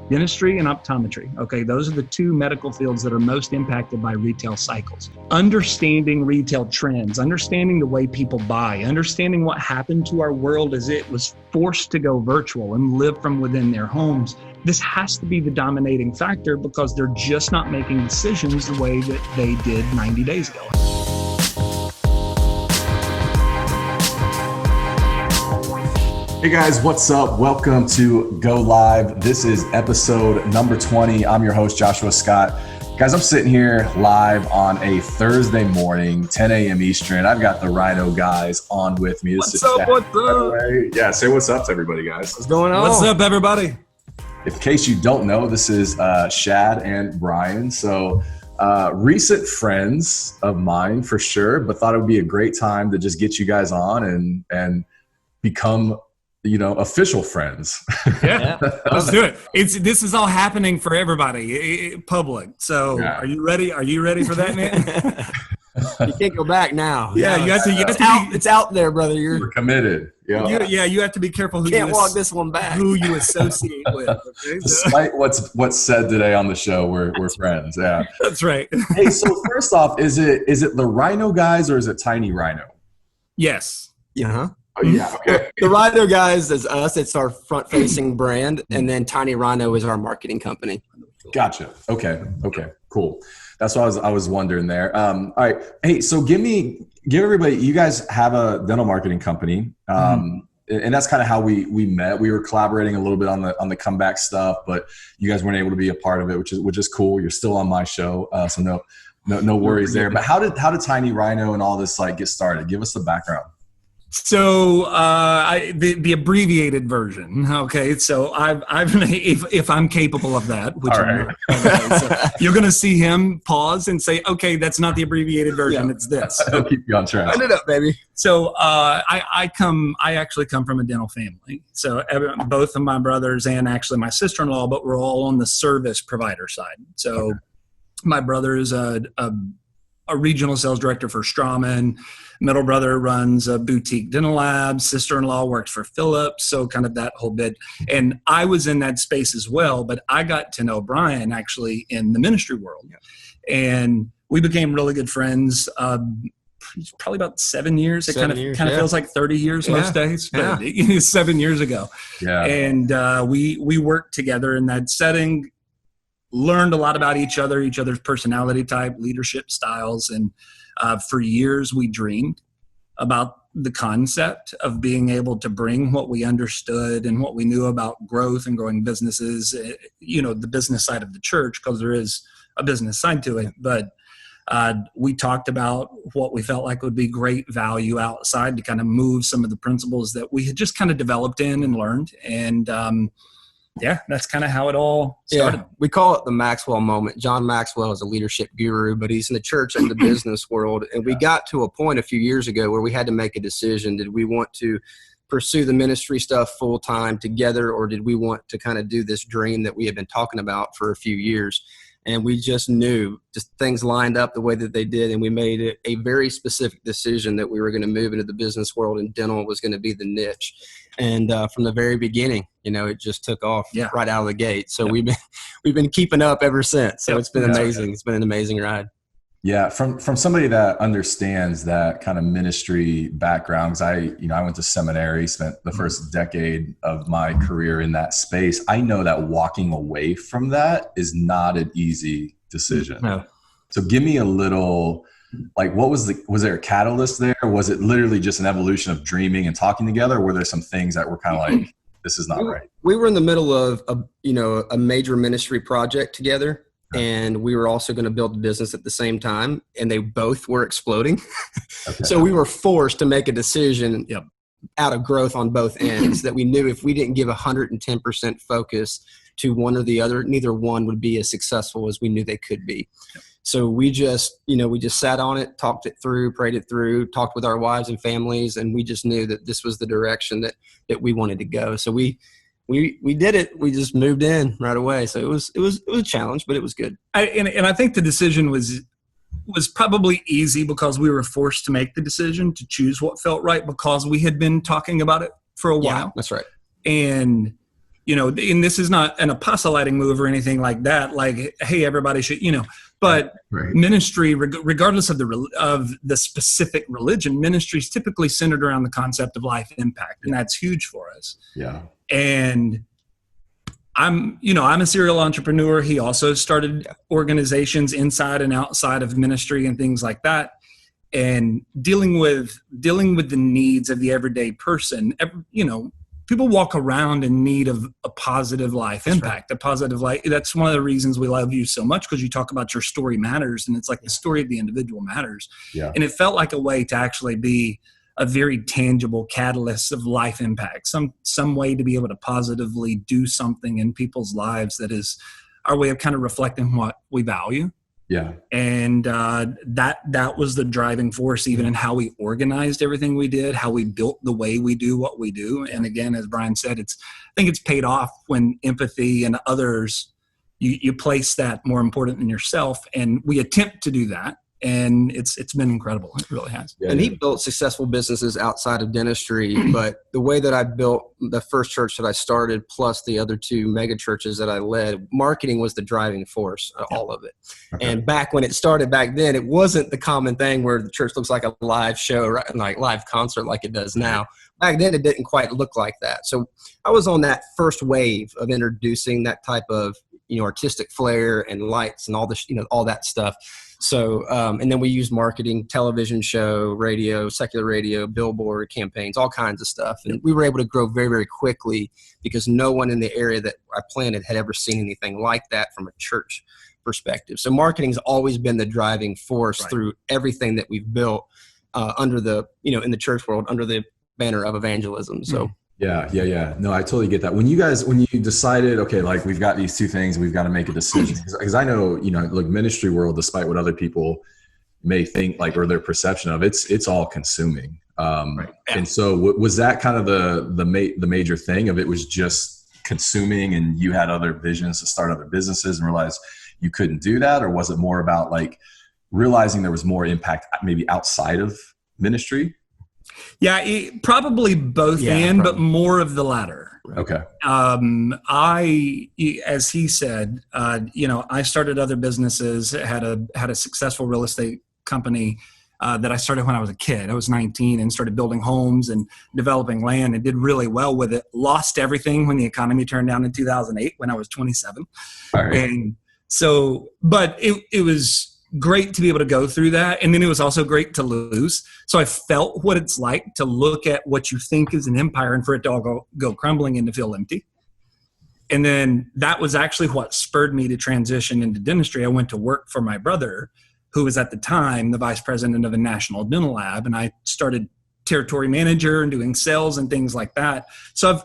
Dentistry and optometry. Okay, those are the two medical fields that are most impacted by retail cycles. Understanding retail trends, understanding the way people buy, understanding what happened to our world as it was forced to go virtual and live from within their homes. This has to be the dominating factor because they're just not making decisions the way that they did 90 days ago. Hey guys, what's up? Welcome to Go Live. This is episode number 20. I'm your host, Joshua Scott. Guys, I'm sitting here live on a Thursday morning, 10 a.m. Eastern. I've got the Rhino guys on with me. What's up? What's up? Yeah, say what's up to everybody, guys. What's going on? What's up, everybody? In case you don't know, this is Shad and Brian. So recent friends of mine for sure, but thought it would be a great time to just get you guys on and become official friends. Yeah, let's do it. This is all happening for everybody, public. So yeah. Are you ready? Are you ready for that, man? You can't go back now. Yeah, you have to. It's out there, brother. We're committed. You have to be careful who can't walk this one back. Who you associate with. Okay? Despite what's said today on the show, we're friends. Yeah, that's right. Hey, so first off, is it the Rhino guys or is it TinyRHINO? Yes. Yeah. Oh, yeah. Okay. The Rhino guys is us. It's our front-facing brand, and then TinyRHINO is our marketing company. Gotcha. Okay. Cool. That's what I was wondering there. All right. Hey, so give everybody. You guys have a dental marketing company, and that's kind of how we met. We were collaborating a little bit on the comeback stuff, but you guys weren't able to be a part of it, which is cool. You're still on my show, so no worries there. But how did TinyRHINO and all this get started? Give us the background. So the abbreviated version. Okay, so I've if I'm capable of that, which I'm not. Okay, so you're going to see him pause and say, "Okay, that's not the abbreviated version. It's this." I'll keep you on track. Run it up, baby. So I actually come from a dental family. So both of my brothers and actually my sister-in-law, but we're all on the service provider side. So my brother is a regional sales director for Straumann. Middle brother runs a boutique dental lab. Sister-in-law works for Philips. So kind of that whole bit. And I was in that space as well, but I got to know Brian actually in the ministry world. Yeah. And we became really good friends. Probably about 7 years. It kind of feels like 30 years most days, but 7 years ago. Yeah. And we worked together in that setting, learned a lot about each other's personality type, leadership styles. And for years, we dreamed about the concept of being able to bring what we understood and what we knew about growth and growing businesses, the business side of the church, because there is a business side to it. But we talked about what we felt like would be great value outside to kind of move some of the principles that we had just kind of developed in and learned. And that's kind of how it all started. Yeah, we call it the Maxwell moment. John Maxwell is a leadership guru, but he's in the church and the business world. And we got to a point a few years ago where we had to make a decision. Did we want to pursue the ministry stuff full time together, or did we want to kind of do this dream that we had been talking about for a few years? And we just knew just things lined up the way that they did. And we made it a very specific decision that we were going to move into the business world and dental was going to be the niche. And from the very beginning, it just took off right out of the gate. So we've been keeping up ever since. So it's been amazing. It's been an amazing ride. Yeah, from somebody that understands that kind of ministry background, because I went to seminary, spent the first decade of my career in that space. I know that walking away from that is not an easy decision. No. So give me a little, was there a catalyst there? Was it literally just an evolution of dreaming and talking together? Or were there some things that were kind of this is not right? We were in the middle of a major ministry project together. And we were also going to build a business at the same time, and they both were exploding. Okay. So we were forced to make a decision out of growth on both ends that we knew if we didn't give 110% focus to one or the other, neither one would be as successful as we knew they could be. Yep. So we just sat on it, talked it through, prayed it through, talked with our wives and families, and we just knew that this was the direction that we wanted to go. So we did it. We just moved in right away. So it was a challenge, but it was good. And I think the decision was probably easy because we were forced to make the decision to choose what felt right because we had been talking about it for a while. Yeah, that's right. And and this is not an apostolating move or anything like that. Like, hey, everybody should, but Right. ministry, regardless of the specific religion, ministry is typically centered around the concept of life impact, and that's huge for us. Yeah. And I'm a serial entrepreneur. He also started organizations inside and outside of ministry and things like that. And dealing with the needs of the everyday person, people walk around in need of a positive life impact, a positive life. That's one of the reasons we love you so much, because you talk about your story matters, and it's like the story of the individual matters. Yeah. And it felt like a way to actually be a very tangible catalyst of life impact, some way to be able to positively do something in people's lives that is our way of kind of reflecting what we value. Yeah. And that was the driving force, even in how we organized everything we did, how we built the way we do what we do. And again, as Brian said, I think it's paid off when empathy and others, you place that more important than yourself. And we attempt to do that. And it's been incredible. It really has. Yeah, and he built successful businesses outside of dentistry. But the way that I built the first church that I started, plus the other two mega churches that I led, marketing was the driving force, all of it. Okay. And back when it started back then, it wasn't the common thing where the church looks like a live show, right? Like live concert like it does now. Back then, it didn't quite look like that. So I was on that first wave of introducing that type of, artistic flair and lights and all this, all that stuff. So, and then we used marketing, television show, radio, secular radio, billboard campaigns, all kinds of stuff. And we were able to grow very, very quickly because no one in the area that I planted had ever seen anything like that from a church perspective. So marketing's always been the driving force through everything that we've built under the, in the church world, under the banner of evangelism. So. Yeah. No, I totally get that. When you decided, okay, like we've got these two things, we've got to make a decision, because I know, like ministry world, despite what other people may think, like, or their perception of it's all consuming. And so was that kind of the major thing of it was just consuming, and you had other visions to start other businesses and realize you couldn't do that? Or was it more about like realizing there was more impact maybe outside of ministry? Yeah, probably both but more of the latter. Okay. As he said, I started other businesses, had a successful real estate company that I started when I was a kid. I was 19 and started building homes and developing land and did really well with it. Lost everything when the economy turned down in 2008 when I was 27. All right. And so, but it was great to be able to go through that. And then it was also great to lose. So I felt what it's like to look at what you think is an empire and for it to all go crumbling and to feel empty. And then that was actually what spurred me to transition into dentistry. I went to work for my brother, who was at the time the vice president of a national dental lab. And I started territory manager and doing sales and things like that. So I've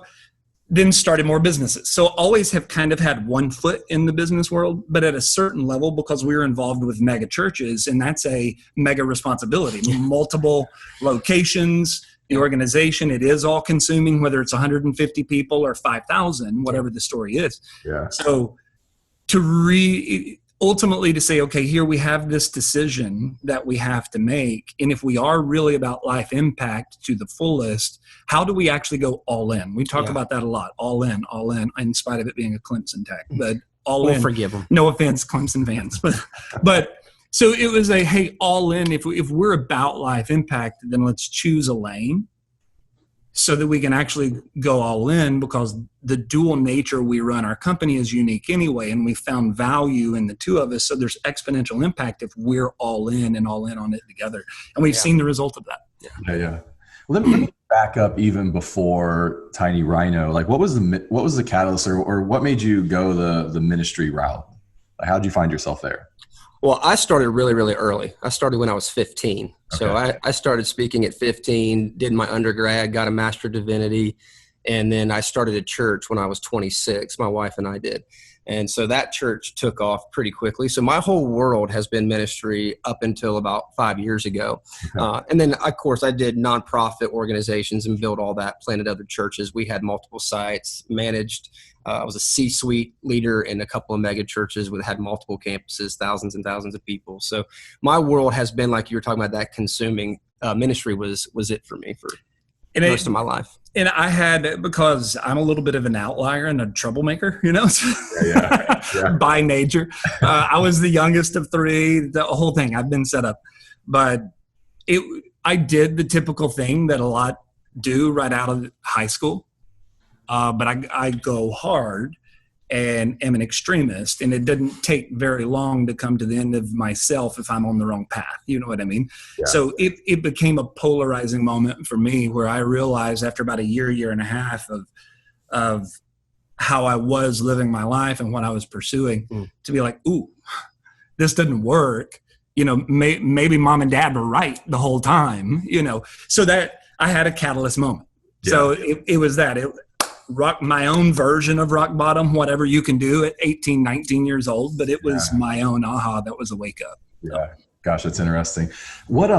then started more businesses. So always have kind of had one foot in the business world, but at a certain level, because we were involved with mega churches, and that's a mega responsibility, multiple locations, the organization, it is all consuming, whether it's 150 people or 5,000, whatever the story is. Yeah. So ultimately to say, okay, here we have this decision that we have to make. And if we are really about life impact to the fullest, how do we actually go all in? We talk about that a lot, all in, in spite of it being a Clemson tech, but all in. Forgive them. No offense, Clemson fans. But so it was hey, all in. If we're about life impact, then let's choose a lane so that we can actually go all in, because the dual nature we run our company is unique anyway, and we found value in the two of us. So there's exponential impact if we're all in on it together. And we've seen the result of that. Yeah. Well, let me back up even before TinyRHINO. Like, what was the catalyst, or what made you go the ministry route? Like, how did you find yourself there? Well, I started really, really early. I started when I was 15. Okay. So I started speaking at 15, did my undergrad, got a Master of Divinity, and then I started a church when I was 26. My wife and I did. And so that church took off pretty quickly. So my whole world has been ministry up until about 5 years ago. Okay. And then, of course, I did nonprofit organizations and built all that, planted other churches. We had multiple sites, managed. I was a C-suite leader in a couple of mega churches that had multiple campuses, thousands and thousands of people. So my world has been, like you were talking about, that consuming ministry was it for me for the rest of my life. And I had, because I'm a little bit of an outlier and a troublemaker, you know, by nature. I was the youngest of three, the whole thing. I've been set up. But I did the typical thing that a lot do right out of high school. But I go hard and am an extremist, and it didn't take very long to come to the end of myself if I'm on the wrong path. You know what I mean? Yeah. So it became a polarizing moment for me, where I realized after about a year and a half of how I was living my life and what I was pursuing, to be like, ooh, this didn't work. You know, maybe mom and dad were right the whole time, you know, so that I had a catalyst moment. Yeah. So it was that. My own version of rock bottom, whatever you can do at 18, 19 years old, but it was my own aha that was a wake up. Yeah. Gosh, that's interesting. What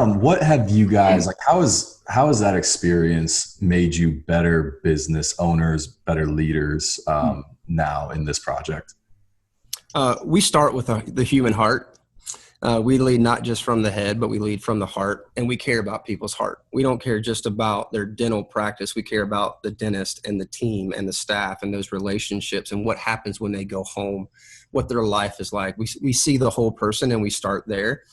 have you guys, like, how has that experience made you better business owners, better leaders now in this project? We start with the human heart. We lead not just from the head, but we lead from the heart, and we care about people's heart. We don't care just about their dental practice. We care about the dentist and the team and the staff and those relationships and what happens when they go home, what their life is like. We see the whole person, and we start there.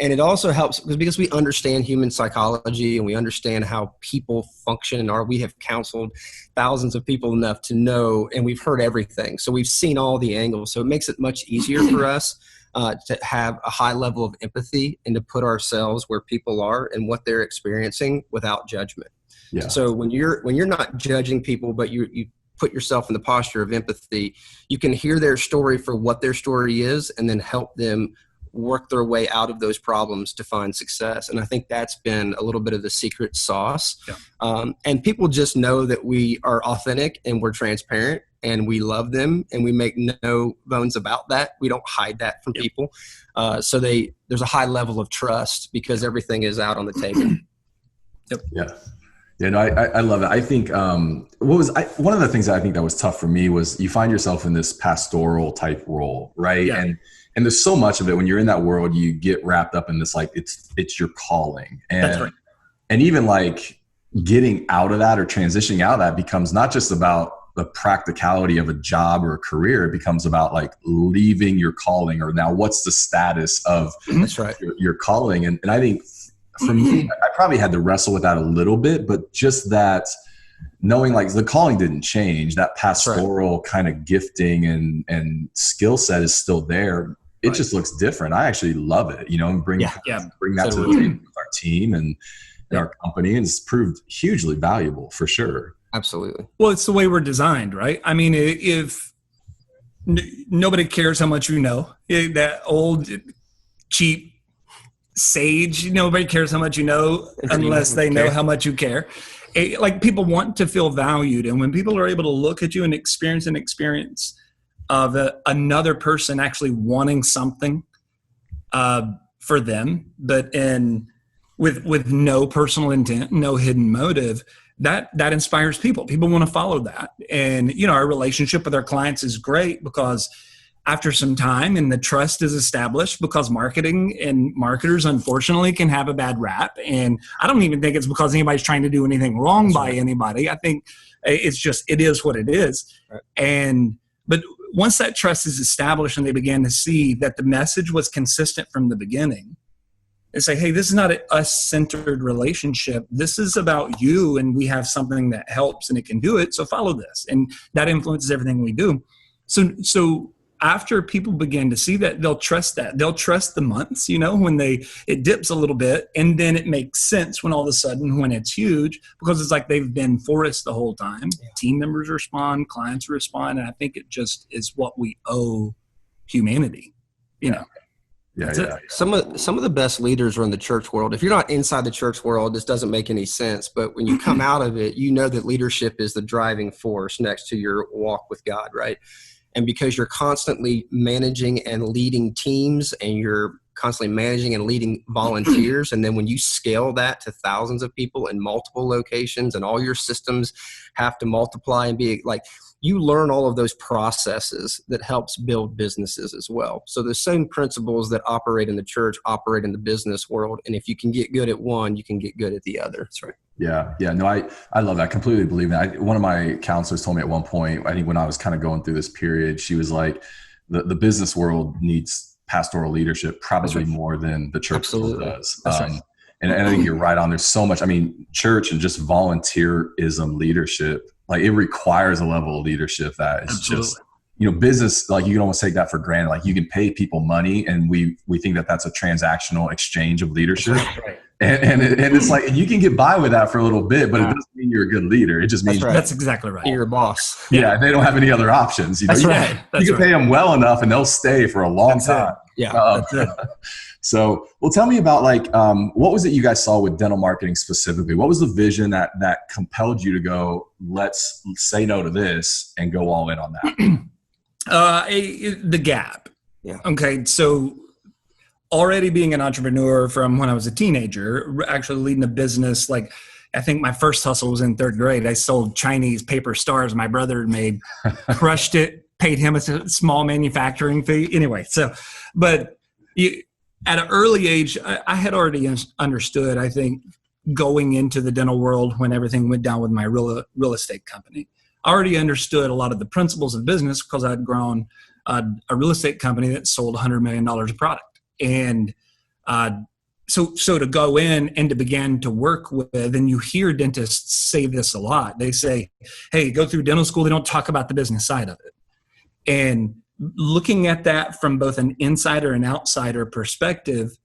And it also helps because we understand human psychology, and we understand how people function, or we have counseled thousands of people enough to know, and we've heard everything. So we've seen all the angles. So it makes it much easier for us to have a high level of empathy and to put ourselves where people are and what they're experiencing without judgment. Yeah. So when you're not judging people, but you put yourself in the posture of empathy, you can hear their story for what their story is, and then help them work their way out of those problems to find success. And I think that's been a little bit of the secret sauce. Yeah. And people just know that we are authentic and we're transparent and we love them, and we make no bones about that. We don't hide that from people. So there's a high level of trust because everything is out on the table. Yep. Yeah. Yeah, no, I love it. I think one of the things that I think that was tough for me was you find yourself in this pastoral type role, right? Yeah. And there's so much of it when you're in that world, you get wrapped up in this, like it's your calling. And, that's right. And even like getting out of that or transitioning out of that becomes not just about the practicality of a job or a career. It becomes about like leaving your calling, or now what's the status of that's right. your calling. And I think for me, I probably had to wrestle with that a little bit, but just that knowing like the calling didn't change, that pastoral kind of gifting and skill set is still there. It just looks different. I actually love it, you know, and bring that to the table with our team and our company, and it's proved hugely valuable for sure. Absolutely. Well, it's the way we're designed, right? I mean, if nobody cares how much you know, that old cheap sage, nobody cares how much you know unless they know how much you care. Like, people want to feel valued. And when people are able to look at you and experience an experience of another person actually wanting something for them, but with no personal intent, no hidden motive, that inspires people. People want to follow that. And, you know, our relationship with our clients is great because after some time and the trust is established, because marketing and marketers, unfortunately, can have a bad rap. And I don't even think it's because anybody's trying to do anything wrong by anybody. I think it's just, it is what it is. Right. But once that trust is established and they began to see that the message was consistent from the beginning, they say, hey, this is not an us-centered relationship. This is about you, and we have something that helps and it can do it. So follow this. And that influences everything we do. So after people begin to see that, they'll trust that. They'll trust the months, you know, when it dips a little bit, and then it makes sense when all of a sudden, when it's huge, because it's like they've been for us the whole time. Yeah. Team members respond, clients respond, and I think it just is what we owe humanity, you know. Yeah. Some of the best leaders are in the church world. If you're not inside the church world, this doesn't make any sense. But when you come out of it, you know that leadership is the driving force next to your walk with God, right? And because you're constantly managing and leading teams, and you're constantly managing and leading volunteers, and then when you scale that to thousands of people in multiple locations, and all your systems have to multiply and be like, you learn all of those processes that helps build businesses as well. So the same principles that operate in the church operate in the business world. And if you can get good at one, you can get good at the other. That's right. Yeah. Yeah. No, I love that. I completely believe that. One of my counselors told me at one point, I think when I was kind of going through this period, she was like, the business world needs pastoral leadership probably more than the church world does. And I think you're right on. There's so much, I mean, church and just volunteerism leadership, like it requires a level of leadership that is just, business, like you can almost take that for granted. Like you can pay people money and we think that that's a transactional exchange of leadership. Right. And it's like, you can get by with that for a little bit, but it doesn't mean you're a good leader. It just means that's exactly right. You're a boss. Yeah. They don't have any other options. You can pay them well enough and they'll stay for a long time. That's it. So, well, tell me about what was it you guys saw with dental marketing specifically? What was the vision that compelled you to go, let's say no to this and go all in on that? The gap. Yeah. Okay. So already being an entrepreneur from when I was a teenager, actually leading a business, like I think my first hustle was in third grade. I sold Chinese paper stars my brother had made, crushed it, paid him a small manufacturing fee. Anyway, but at an early age, I had already understood, I think, going into the dental world when everything went down with my real estate company. I already understood a lot of the principles of business because I'd grown a real estate company that sold $100 million of product. And so to go in and to begin to work with, and you hear dentists say this a lot. They say, hey, go through dental school. They don't talk about the business side of it. And looking at that from both an insider and outsider perspective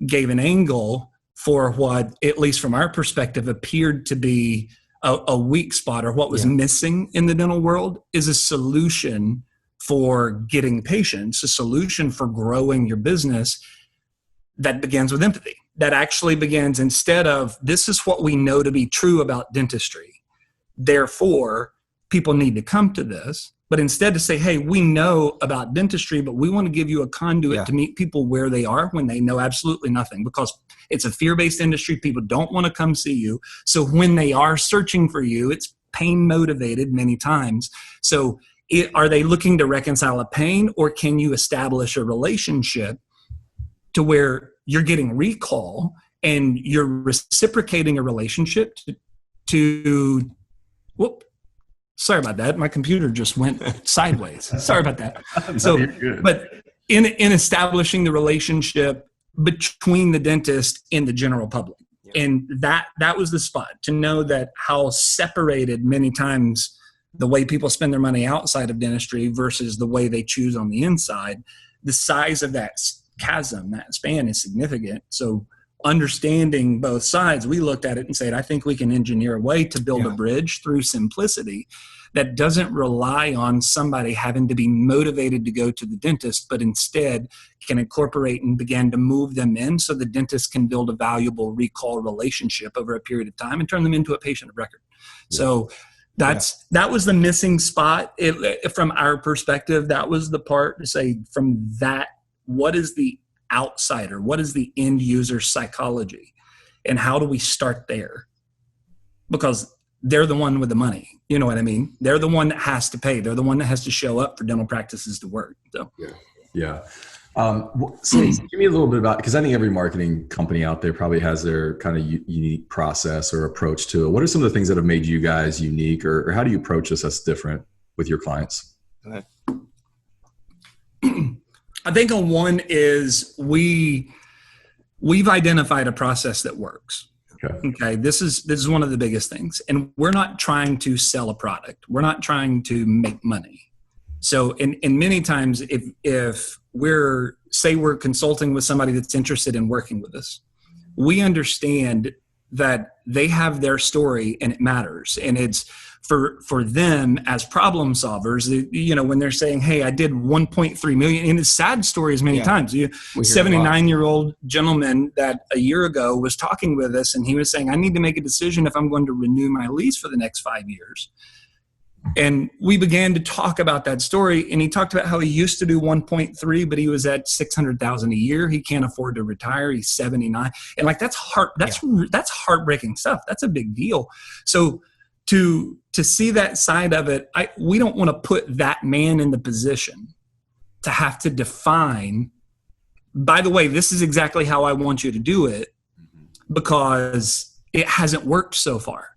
gave an angle for what, at least from our perspective, appeared to be a weak spot, or what was missing in the dental world is a solution for getting patients, a solution for growing your business that begins with empathy. That actually begins, instead of, this is what we know to be true about dentistry, therefore people need to come to this, but instead to say, hey, we know about dentistry, but we want to give you a conduit to meet people where they are when they know absolutely nothing, because it's a fear-based industry. People don't want to come see you. So when they are searching for you, it's pain motivated many times. So are they looking to reconcile a pain, or can you establish a relationship to where you're getting recall and you're reciprocating a relationship to whoop, sorry about that. My computer just went sideways. Sorry about that. So, but in establishing the relationship between the dentist and the general public, and that was the spot to know that how separated many times the way people spend their money outside of dentistry versus the way they choose on the inside, the size of that chasm, that span is significant. So understanding both sides, we looked at it and said, I think we can engineer a way to build a bridge through simplicity that doesn't rely on somebody having to be motivated to go to the dentist, but instead can incorporate and begin to move them in so the dentist can build a valuable recall relationship over a period of time and turn them into a patient of record. So that was the missing spot. From our perspective, that was the part to say, from that, what is the outsider? What is the end user psychology? And how do we start there? Because they're the one with the money. You know what I mean? They're the one that has to pay. They're the one that has to show up for dental practices to work. So so give me a little bit about, because I think every marketing company out there probably has their kind of unique process or approach to it. What are some of the things that have made you guys unique, or how do you approach this that's different with your clients? I think one is we've identified a process that works. Okay. This is one of the biggest things. And we're not trying to sell a product. We're not trying to make money. So in many times, if we're consulting with somebody that's interested in working with us, we understand that they have their story and it matters. And it's for them as problem solvers, when they're saying, hey, I did 1.3 million, and it's sad stories many times. 79-year-old gentleman that a year ago was talking with us, and he was saying, I need to make a decision if I'm going to renew my lease for the next 5 years. And we began to talk about that story, and he talked about how he used to do 1.3, but he was at 600,000 a year. He can't afford to retire. He's 79. And that's heartbreaking stuff. That's a big deal. So to see that side of it, we don't want to put that man in the position to have to define, by the way, this is exactly how I want you to do it, because it hasn't worked so far.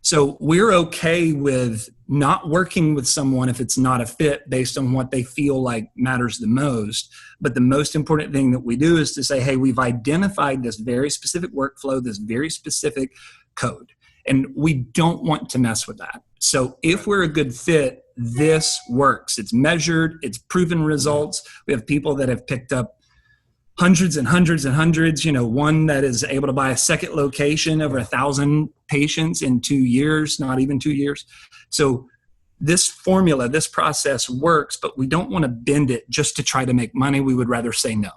So we're okay with not working with someone if it's not a fit based on what they feel like matters the most. But the most important thing that we do is to say, hey, we've identified this very specific workflow, this very specific code, and we don't want to mess with that. So if we're a good fit, this works. It's measured, it's proven results. We have people that have picked up hundreds and hundreds and hundreds, one that is able to buy a second location, over 1,000 patients in 2 years, not even 2 years. So this formula, this process works, but we don't want to bend it just to try to make money. We would rather say no.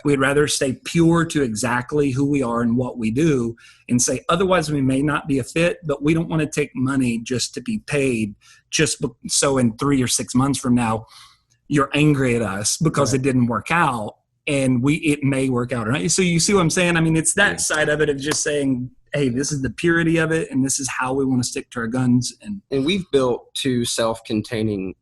We'd rather stay pure to exactly who we are and what we do and say, otherwise we may not be a fit, but we don't want to take money just to be paid, just so in 3 or 6 months from now, you're angry at us because it didn't work out. And it may work out or not. So you see what I'm saying? I mean, it's that side of it of just saying, hey, this is the purity of it, and this is how we want to stick to our guns. And we've built 2 self-containing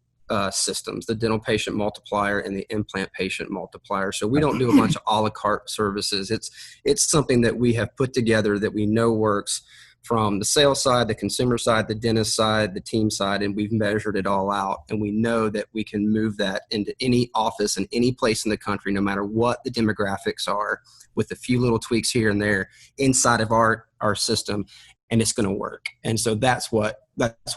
systems, the dental patient multiplier and the implant patient multiplier. So we don't do a bunch of a la carte services. It's something that we have put together that we know works from the sales side, the consumer side, the dentist side, the team side, and we've measured it all out. And we know that we can move that into any office in any place in the country, no matter what the demographics are, with a few little tweaks here and there inside of our system, and it's going to work. And so that's what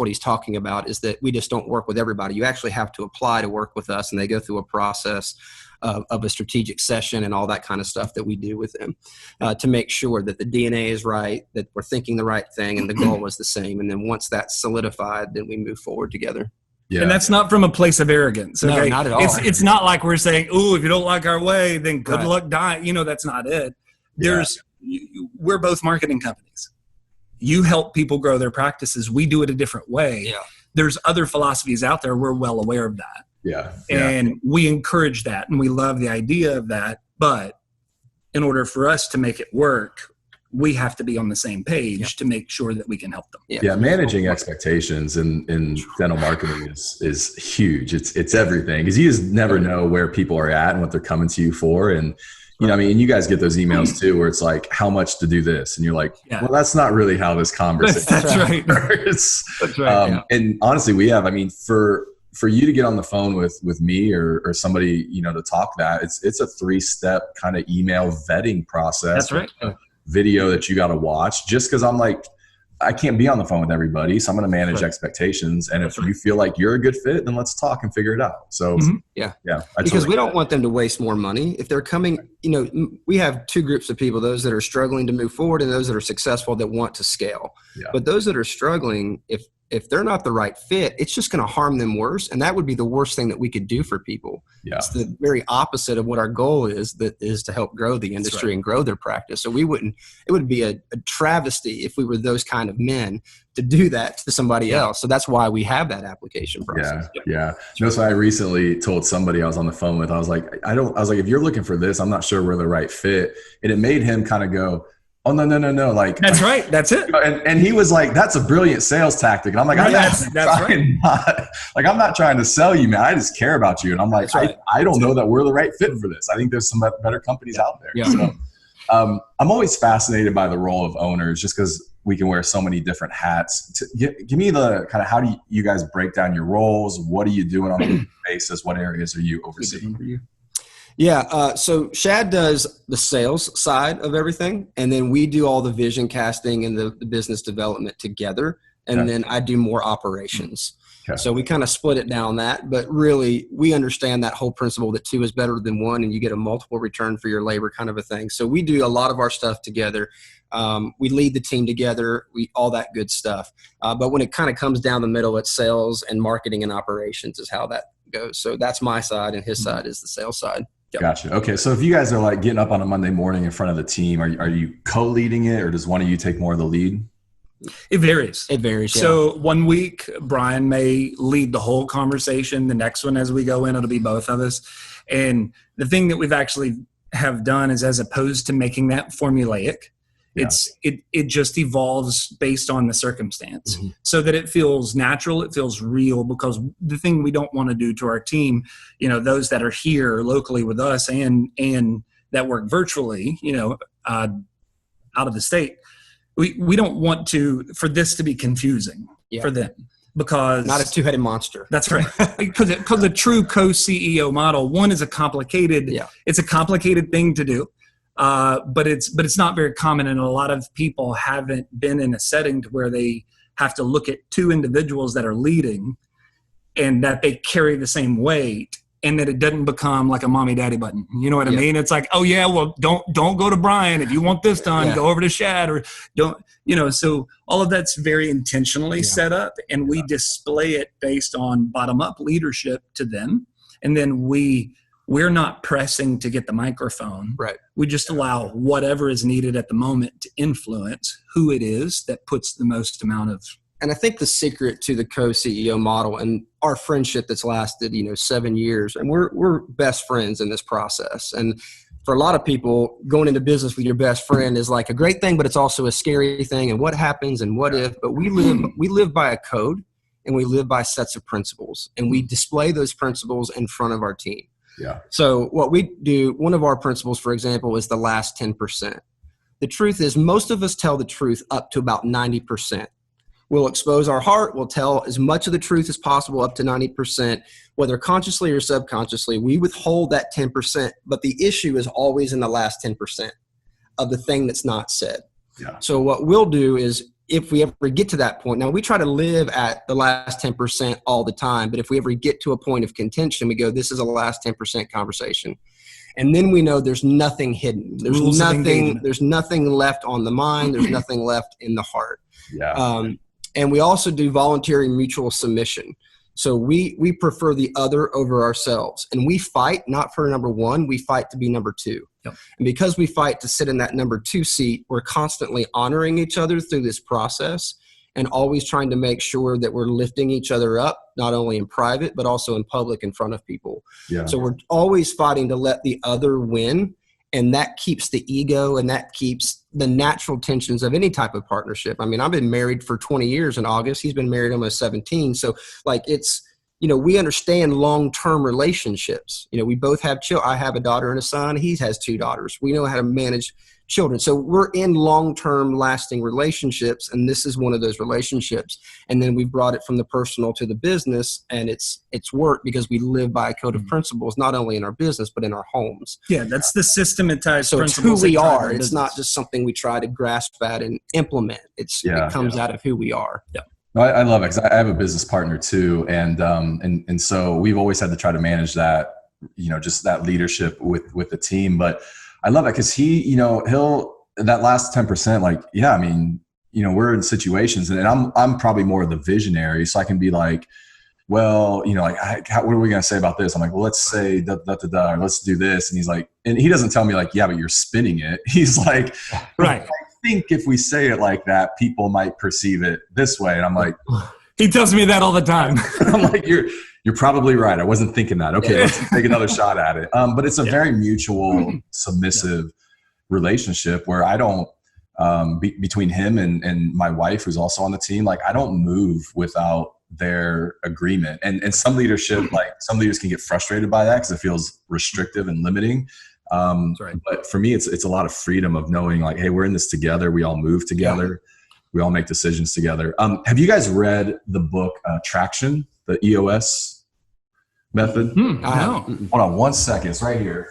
he's talking about, is that we just don't work with everybody. You actually have to apply to work with us, and they go through a process of a strategic session and all that kind of stuff that we do with them to make sure that the DNA is right, that we're thinking the right thing, and the goal is the same. And then once that's solidified, then we move forward together. Yeah. And that's not from a place of arrogance. Okay? No, not at all. It's not like we're saying, "Oh, if you don't like our way, then good luck dying." That's not it. We're both marketing companies. You help people grow their practices. We do it a different way. Yeah. There's other philosophies out there. We're well aware of that. Yeah. And we encourage that, and we love the idea of that. But in order for us to make it work, we have to be on the same page to make sure that we can help them. Yeah. Managing expectations in dental marketing is huge. It's everything, because you just never know where people are at and what they're coming to you for. And, and you guys get those emails too, where it's like, how much to do this? And you're like, well, that's not really how this conversation works. That's right. And honestly, for you to get on the phone with me or somebody, to talk that, it's a 3-step kind of email vetting process. That's right. Video that you got to watch, just because I'm like, I can't be on the phone with everybody. So I'm going to manage expectations. And if you feel like you're a good fit, then let's talk and figure it out. So because we don't want them to waste more money. If they're coming, we have 2 groups of people, those that are struggling to move forward and those that are successful that want to scale. Yeah. But those that are struggling, if they're not the right fit, it's just going to harm them worse. And that would be the worst thing that we could do for people. Yeah. It's the very opposite of what our goal is, that is to help grow the industry and grow their practice. So it would be a travesty if we were those kind of men to do that to somebody else. So that's why we have that application process. Yeah. So I recently told somebody I was on the phone with, I was like, if you're looking for this, I'm not sure we're the right fit. And it made him kind of go, oh, no. Like, that's right. That's it. And he was like, that's a brilliant sales tactic. And I'm like, I'm not trying to sell you, man. I just care about you. And I'm like, I don't know that we're the right fit for this. I think there's some better companies out there. Yeah. So, I'm always fascinated by the role of owners, just because we can wear so many different hats. Give me the kind of, how do you guys break down your roles? What are you doing on a daily basis? What areas are you overseeing? Yeah. So Shad does the sales side of everything. And then we do all the vision casting and the business development together. And then I do more operations. Okay. So we kind of split it down that, but really we understand that whole principle that 2 is better than 1 and you get a multiple return for your labor kind of a thing. So we do a lot of our stuff together. We lead the team together, all that good stuff. But when it kind of comes down the middle, it's sales and marketing and operations is how that goes. So that's my side, and his side is the sales side. Yep. Gotcha. Okay. So if you guys are like getting up on a Monday morning in front of the team, are you co-leading it, or does one of you take more of the lead? It varies. Yeah. So one week, Brian may lead the whole conversation. The next one, as we go in, it'll be both of us. And the thing that we've actually have done is, as opposed to making that formulaic, it just evolves based on the circumstance, so that it feels natural, it feels real. Because the thing we don't want to do to our team, those that are here locally with us and that work virtually, out of the state, we don't want for this to be confusing for them, because not a two-headed monster. That's right. Because a true co-CEO model, one is it's a complicated thing to do. But it's not very common, and a lot of people haven't been in a setting to where they have to look at two individuals that are leading and that they carry the same weight, and that it doesn't become like a mommy daddy button. You know what I mean? It's like, oh yeah, well don't go to Brian if you want this done. Go over to Shad, or don't, so all of that's very intentionally set up, and we display it based on bottom up leadership to them. And then we're not pressing to get the microphone. Right. We just allow whatever is needed at the moment to influence who it is that puts the most amount of. And I think the secret to the co-CEO model and our friendship that's lasted, 7 years, and we're best friends in this process. And for a lot of people, going into business with your best friend is like a great thing, but it's also a scary thing. And what happens and what if? But we live by a code, and we live by sets of principles, and we display those principles in front of our team. Yeah. So what we do, one of our principles, for example, is the last 10%. The truth is, most of us tell the truth up to about 90%. We'll expose our heart. We'll tell as much of the truth as possible up to 90%, whether consciously or subconsciously. We withhold that 10%, but the issue is always in the last 10% of the thing that's not said. Yeah. So what we'll do is, if we ever get to that point, now we try to live at the last 10% all the time, but if we ever get to a point of contention, we go, this is a last 10% conversation. And then we know there's nothing hidden. There's nothing left on the mind. There's nothing left in the heart. Yeah. And we also do voluntary mutual submission. So we prefer the other over ourselves. And we fight not for number one, we fight to be number two. Yep. And because we fight to sit in that number two seat, we're constantly honoring each other through this process and always trying to make sure that we're lifting each other up, not only in private, but also in public in front of people. Yeah. So we're always fighting to let the other win. And that keeps the ego, and that keeps the natural tensions of any type of partnership. I mean, I've been married for 20 years in August. He's been married almost 17. So it's, we understand long-term relationships. We both have children. I have a daughter and a son. He has 2 daughters. We know how to manage children. So we're in long-term lasting relationships, and this is one of those relationships. And then we brought it from the personal to the business, and it's worked because we live by a code of principles, not only in our business, but in our homes. Yeah, that's the systematized so principles. It's who we are. It's not just something we try to grasp at and implement. It comes out of who we are. Yeah. I love it, because I have a business partner too. And so we've always had to try to manage that, just that leadership with the team. But I love it because he'll that last 10%, we're in situations, and I'm probably more of the visionary. So I can be like, well, what are we going to say about this? I'm like, well, let's say or let's do this. And he's like, and he doesn't tell me like, yeah, but you're spinning it. He's like, right. I think if we say it like that, people might perceive it this way. And I'm like, he tells me that all the time. I'm like, you're probably right. I wasn't thinking that. Okay, let's take another shot at it. But it's a very mutual, submissive relationship where I don't, between him and my wife, who's also on the team, like I don't move without their agreement. And some leadership, some leaders can get frustrated by that because it feels restrictive and limiting. Right. But for me, it's a lot of freedom of knowing like, hey, we're in this together. We all move together. Yeah. We all make decisions together. Have you guys read the book Traction, the EOS method? No. Hold on 1 second. It's right here.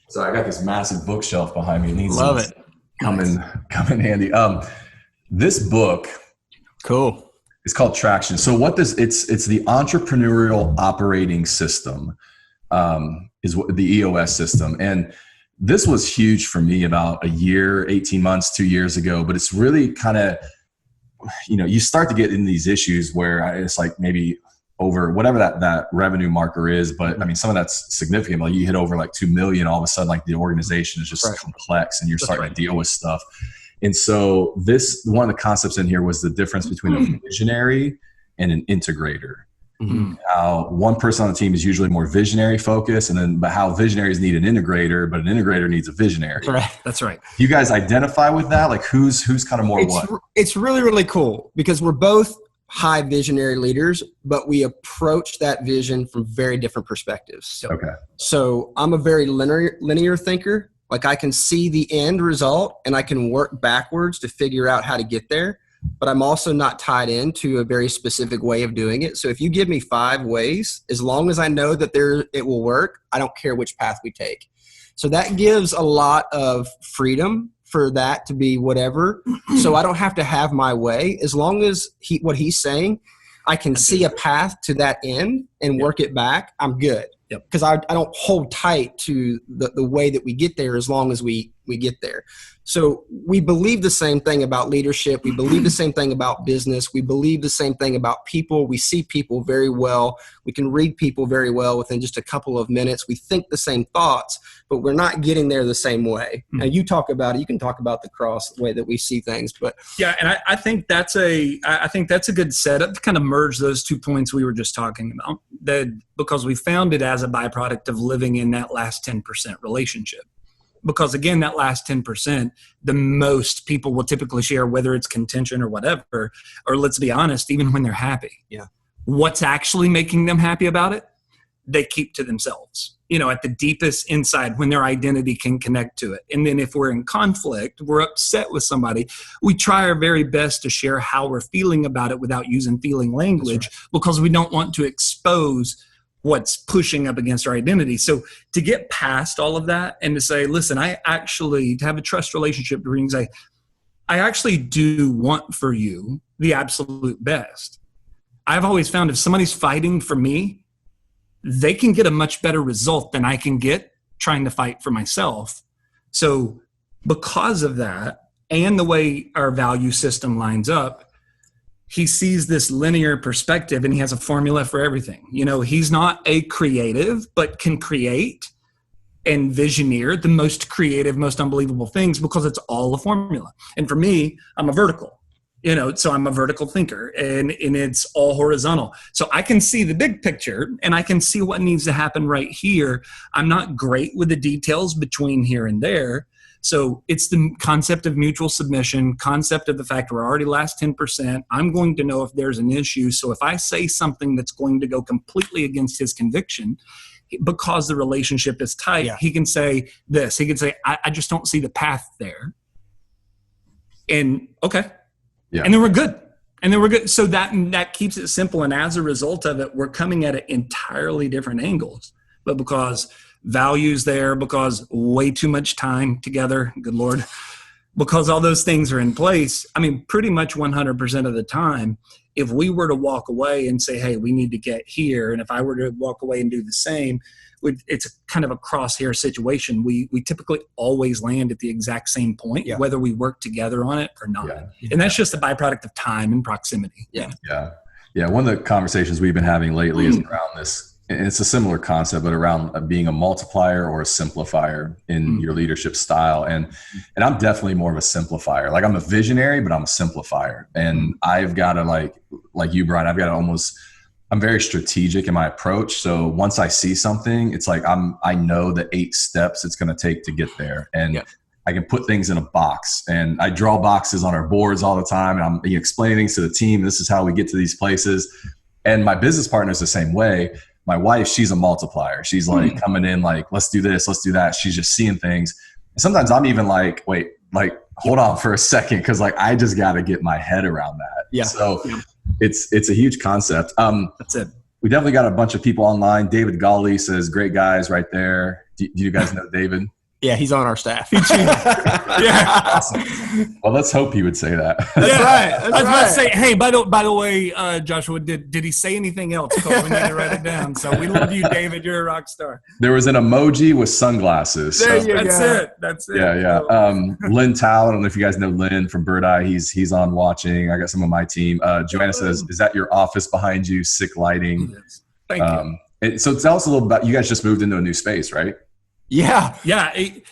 So I got this massive bookshelf behind me. It needs Love it. Come in handy. This book, cool. It's called Traction. So it's the entrepreneurial operating system. Is the EOS system. And this was huge for me about a year, 18 months, 2 years ago, but it's really kind of, you start to get in these issues where it's like maybe over whatever that revenue marker is. But I mean, some of that's significant. Like you hit over like 2 million, all of a sudden, like the organization is just complex and you're starting to deal with stuff. And so one of the concepts in here was the difference between a visionary and an integrator. Mm-hmm. How one person on the team is usually more visionary focused, but how visionaries need an integrator, but an integrator needs a visionary. That's right. You guys identify with that? Like who's kind of more what? It's really, really cool because we're both high visionary leaders, but we approach that vision from very different perspectives. Okay. So I'm a very linear thinker, Like I can see the end result and I can work backwards to figure out how to get there, but I'm also not tied into a very specific way of doing it. So if you give me 5 ways, as long as I know that it will work, I don't care which path we take. So that gives a lot of freedom for that to be whatever. So I don't have to have my way. As long as what he's saying, I can see a path to that end and work it back, I'm good. Because I don't hold tight to the way that we get there as long as we get there. So we believe the same thing about leadership. We believe the same thing about business. We believe the same thing about people. We see people very well. We can read people very well within just a couple of minutes. We think the same thoughts, but we're not getting there the same way. Now you talk about it. You can talk about the cross way that we see things, but yeah. And I think that's a good setup to kind of merge those 2 points we were just talking about, that because we found it as a byproduct of living in that last 10% relationship. Because again, that last 10%, the most people will typically share, whether it's contention or whatever, or let's be honest, even when they're happy. Yeah. What's actually making them happy about it, they keep to themselves, at the deepest inside when their identity can connect to it. And then if we're in conflict, we're upset with somebody, we try our very best to share how we're feeling about it without using feeling language, because we don't want to expose what's pushing up against our identity. So to get past all of that and to say, listen, to have a trust relationship where you can say, I actually do want for you the absolute best. I've always found if somebody's fighting for me, they can get a much better result than I can get trying to fight for myself. So because of that and the way our value system lines up, he sees this linear perspective and he has a formula for everything. He's not a creative, but can create and visioneer the most creative, most unbelievable things because it's all a formula. And for me, I'm a vertical, so I'm a vertical thinker and it's all horizontal. So I can see the big picture and I can see what needs to happen right here. I'm not great with the details between here and there. So it's the concept of mutual submission, concept of the fact we're already last 10%. I'm going to know if there's an issue. So if I say something that's going to go completely against his conviction, because the relationship is tight, he can say this. He can say, I just don't see the path there. And okay. Yeah. And then we're good. So that keeps it simple. And as a result of it, we're coming at it entirely different angles. But because values there, because way too much time together, good Lord, because all those things are in place. I mean, pretty much 100% of the time, if we were to walk away and say, hey, we need to get here, and if I were to walk away and do the same, it's kind of a crosshair situation. We typically always land at the exact same point, whether we work together on it or not. Yeah. And that's just a byproduct of time and proximity. Yeah. One of the conversations we've been having lately is around this. And it's a similar concept, but around being a multiplier or a simplifier in your leadership style. And I'm definitely more of a simplifier. Like I'm a visionary, but I'm a simplifier. And I've got to like you, Brian, I'm very strategic in my approach. So once I see something, it's like I know the 8 steps it's going to take to get there. And I can put things in a box, and I draw boxes on our boards all the time. And I'm explaining things to the team. This is how we get to these places. And my business partner is the same way. My wife, she's a multiplier. She's like coming in like, let's do this, let's do that. She's just seeing things. And sometimes I'm even like, wait, like, hold on for a second. Cause like, I just got to get my head around that. Yeah. So it's a huge concept. That's it. We definitely got a bunch of people online. David Gawley says, great guys right there. Do you guys know David? Yeah, he's on our staff. Yeah. Awesome. Well, let's hope he would say that. That's right. I was about to say, hey, by the way, Joshua, did he say anything else? Because we need to write it down. So we love you, David. You're a rock star. There was an emoji with sunglasses. That's it. Yeah. Lynn Tao, I don't know if you guys know Lynn from Bird Eye. He's on watching. I got some of my team. Joanna says, is that your office behind you? Sick lighting. Thank you. So tell us a little about, you guys just moved into a new space, right? Yeah.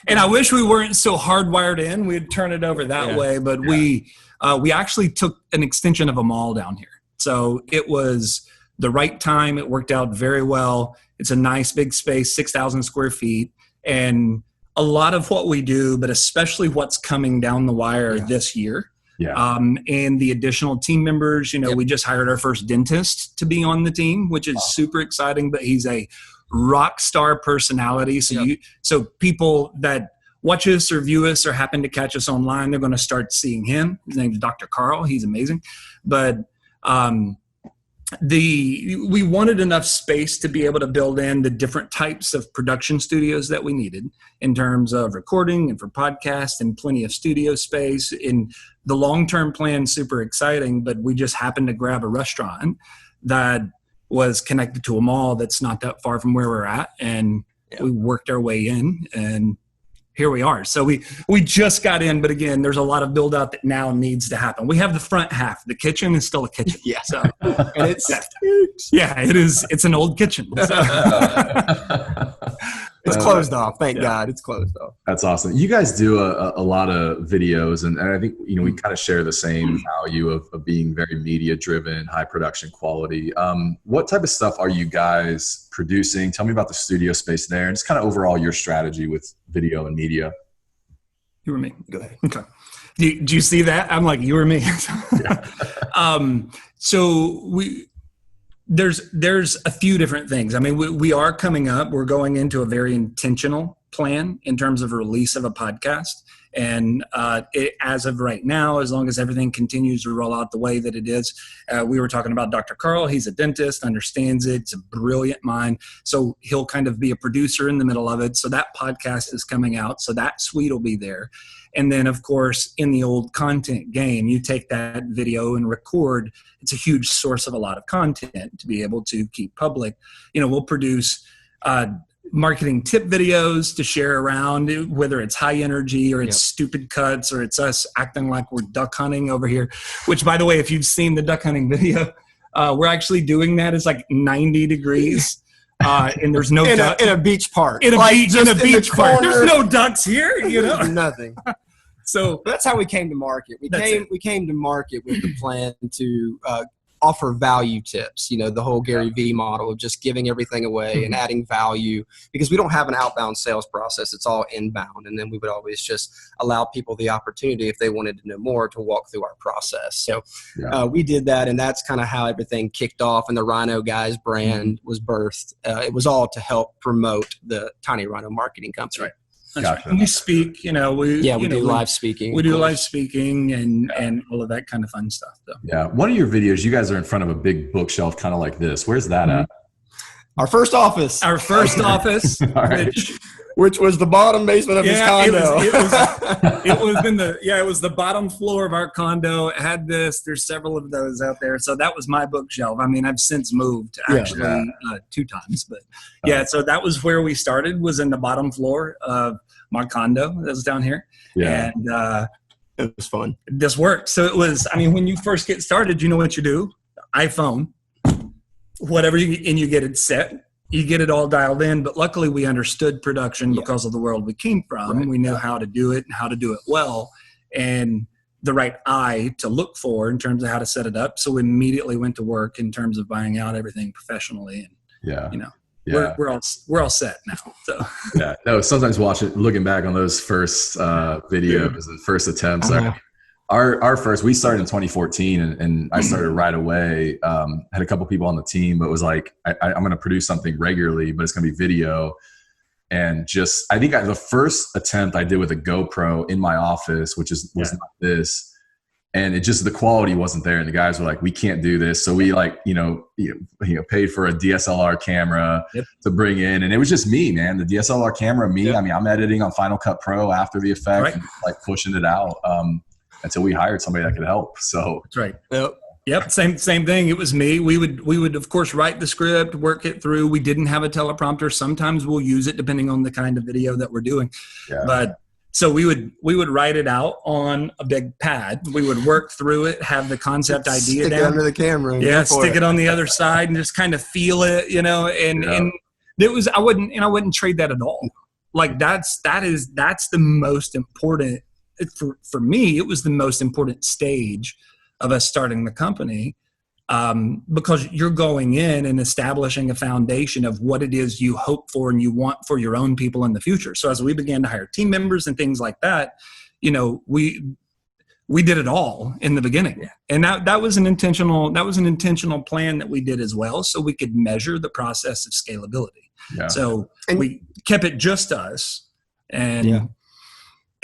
And I wish we weren't so hardwired in. We'd turn it over that way. But we actually took an extension of a mall down here. So it was the right time. It worked out very well. It's a nice big space, 6,000 square feet. And a lot of what we do, but especially what's coming down the wire this year. Yeah. And the additional team members, we just hired our first dentist to be on the team, which is super exciting, but he's a rock star personality. So people that watch us or view us or happen to catch us online, they're going to start seeing him. His name's Dr. Carl. He's amazing. But we wanted enough space to be able to build in the different types of production studios that we needed in terms of recording and for podcasts, and plenty of studio space. In the long-term plan, super exciting, but we just happened to grab a restaurant that was connected to a mall that's not that far from where we're at, and we worked our way in, and here we are. So we just got in, but again, there's a lot of build out that now needs to happen. We have the front half. The kitchen is still a kitchen. Yeah. So, and it's it is. It's an old kitchen. So. It's closed off. Thank God it's closed off. That's awesome. You guys do a lot of videos, and I think, we kind of share the same value of being very media driven, high production quality. What type of stuff are you guys producing? Tell me about the studio space there, and just kind of overall your strategy with video and media. You or me? Go ahead. Okay. Do you see that? I'm like, you or me? So there's a few different things. I mean, we are coming up. We're going into a very intentional plan in terms of release of a podcast. And as of right now, as long as everything continues to roll out the way that it is, we were talking about Dr. Carl. He's a dentist, understands it. It's a brilliant mind. So he'll kind of be a producer in the middle of it. So that podcast is coming out. So that suite will be there. And then, of course, in the old content game, you take that video and record. It's a huge source of a lot of content to be able to keep public. We'll produce marketing tip videos to share around, whether it's high energy or it's stupid cuts or it's us acting like we're duck hunting over here, which, by the way, if you've seen the duck hunting video, we're actually doing that. It's like 90 degrees. And there's no duck in a beach park. In a beach park. There's no ducks here, Nothing. So that's how we came to market. We came to market with the plan to offer value tips. The whole Gary Vee model of just giving everything away and adding value, because we don't have an outbound sales process. It's all inbound. And then we would always just allow people the opportunity, if they wanted to know more, to walk through our process. So we did that, and that's kind of how everything kicked off, and the Rhino Guys brand was birthed. It was all to help promote the TinyRHINO marketing company. Right. Gotcha. And we speak, we do live speaking. We do live speaking and all of that kind of fun stuff, though. Yeah. One of your videos, you guys are in front of a big bookshelf, kind of like this. Where's that at? Our first office. Which was the bottom basement of his condo. It was the bottom floor of our condo. It had this. There's several of those out there. So that was my bookshelf. I mean, I've since moved actually 2 times, but so that was where we started, was in the bottom floor of my condo that was down here. Yeah. And it was fun. This worked. So it was, when you first get started, you know what you do? iPhone, whatever you get it set. You get it all dialed in, but luckily we understood production because of the world we came from. Right. We knew how to do it and how to do it well, and the right eye to look for in terms of how to set it up. So we immediately went to work in terms of buying out everything professionally, and we're all set now. So sometimes looking back on those first videos and first attempts. Our first, we started in 2014, and I started right away. Had a couple people on the team, but was like, I'm going to produce something regularly, but it's going to be video. And I think the first attempt I did with a GoPro in my office, which was not this, and the quality wasn't there. And the guys were like, we can't do this. So we paid for a DSLR camera to bring in. And it was just me, man, the DSLR camera, me. Yep. I'm editing on Final Cut Pro after the effect, and pushing it out. Until we hired somebody that could help. So that's right. Yep. Same thing. It was me. We would of course write the script, work it through. We didn't have a teleprompter. Sometimes we'll use it depending on the kind of video that we're doing. Yeah. But so we would write it out on a big pad. We would work through it, have the concept idea down. Stick it under the camera. Yeah. Stick it on the other side and just kind of feel it, and it was, I wouldn't trade that at all. Like that's the most important. For me, it was the most important stage of us starting the company, because you're going in and establishing a foundation of what it is you hope for and you want for your own people in the future. So as we began to hire team members and things like that, we did it all in the beginning, and that was an intentional plan that we did as well, so we could measure the process of scalability. Yeah. So we kept it just us, and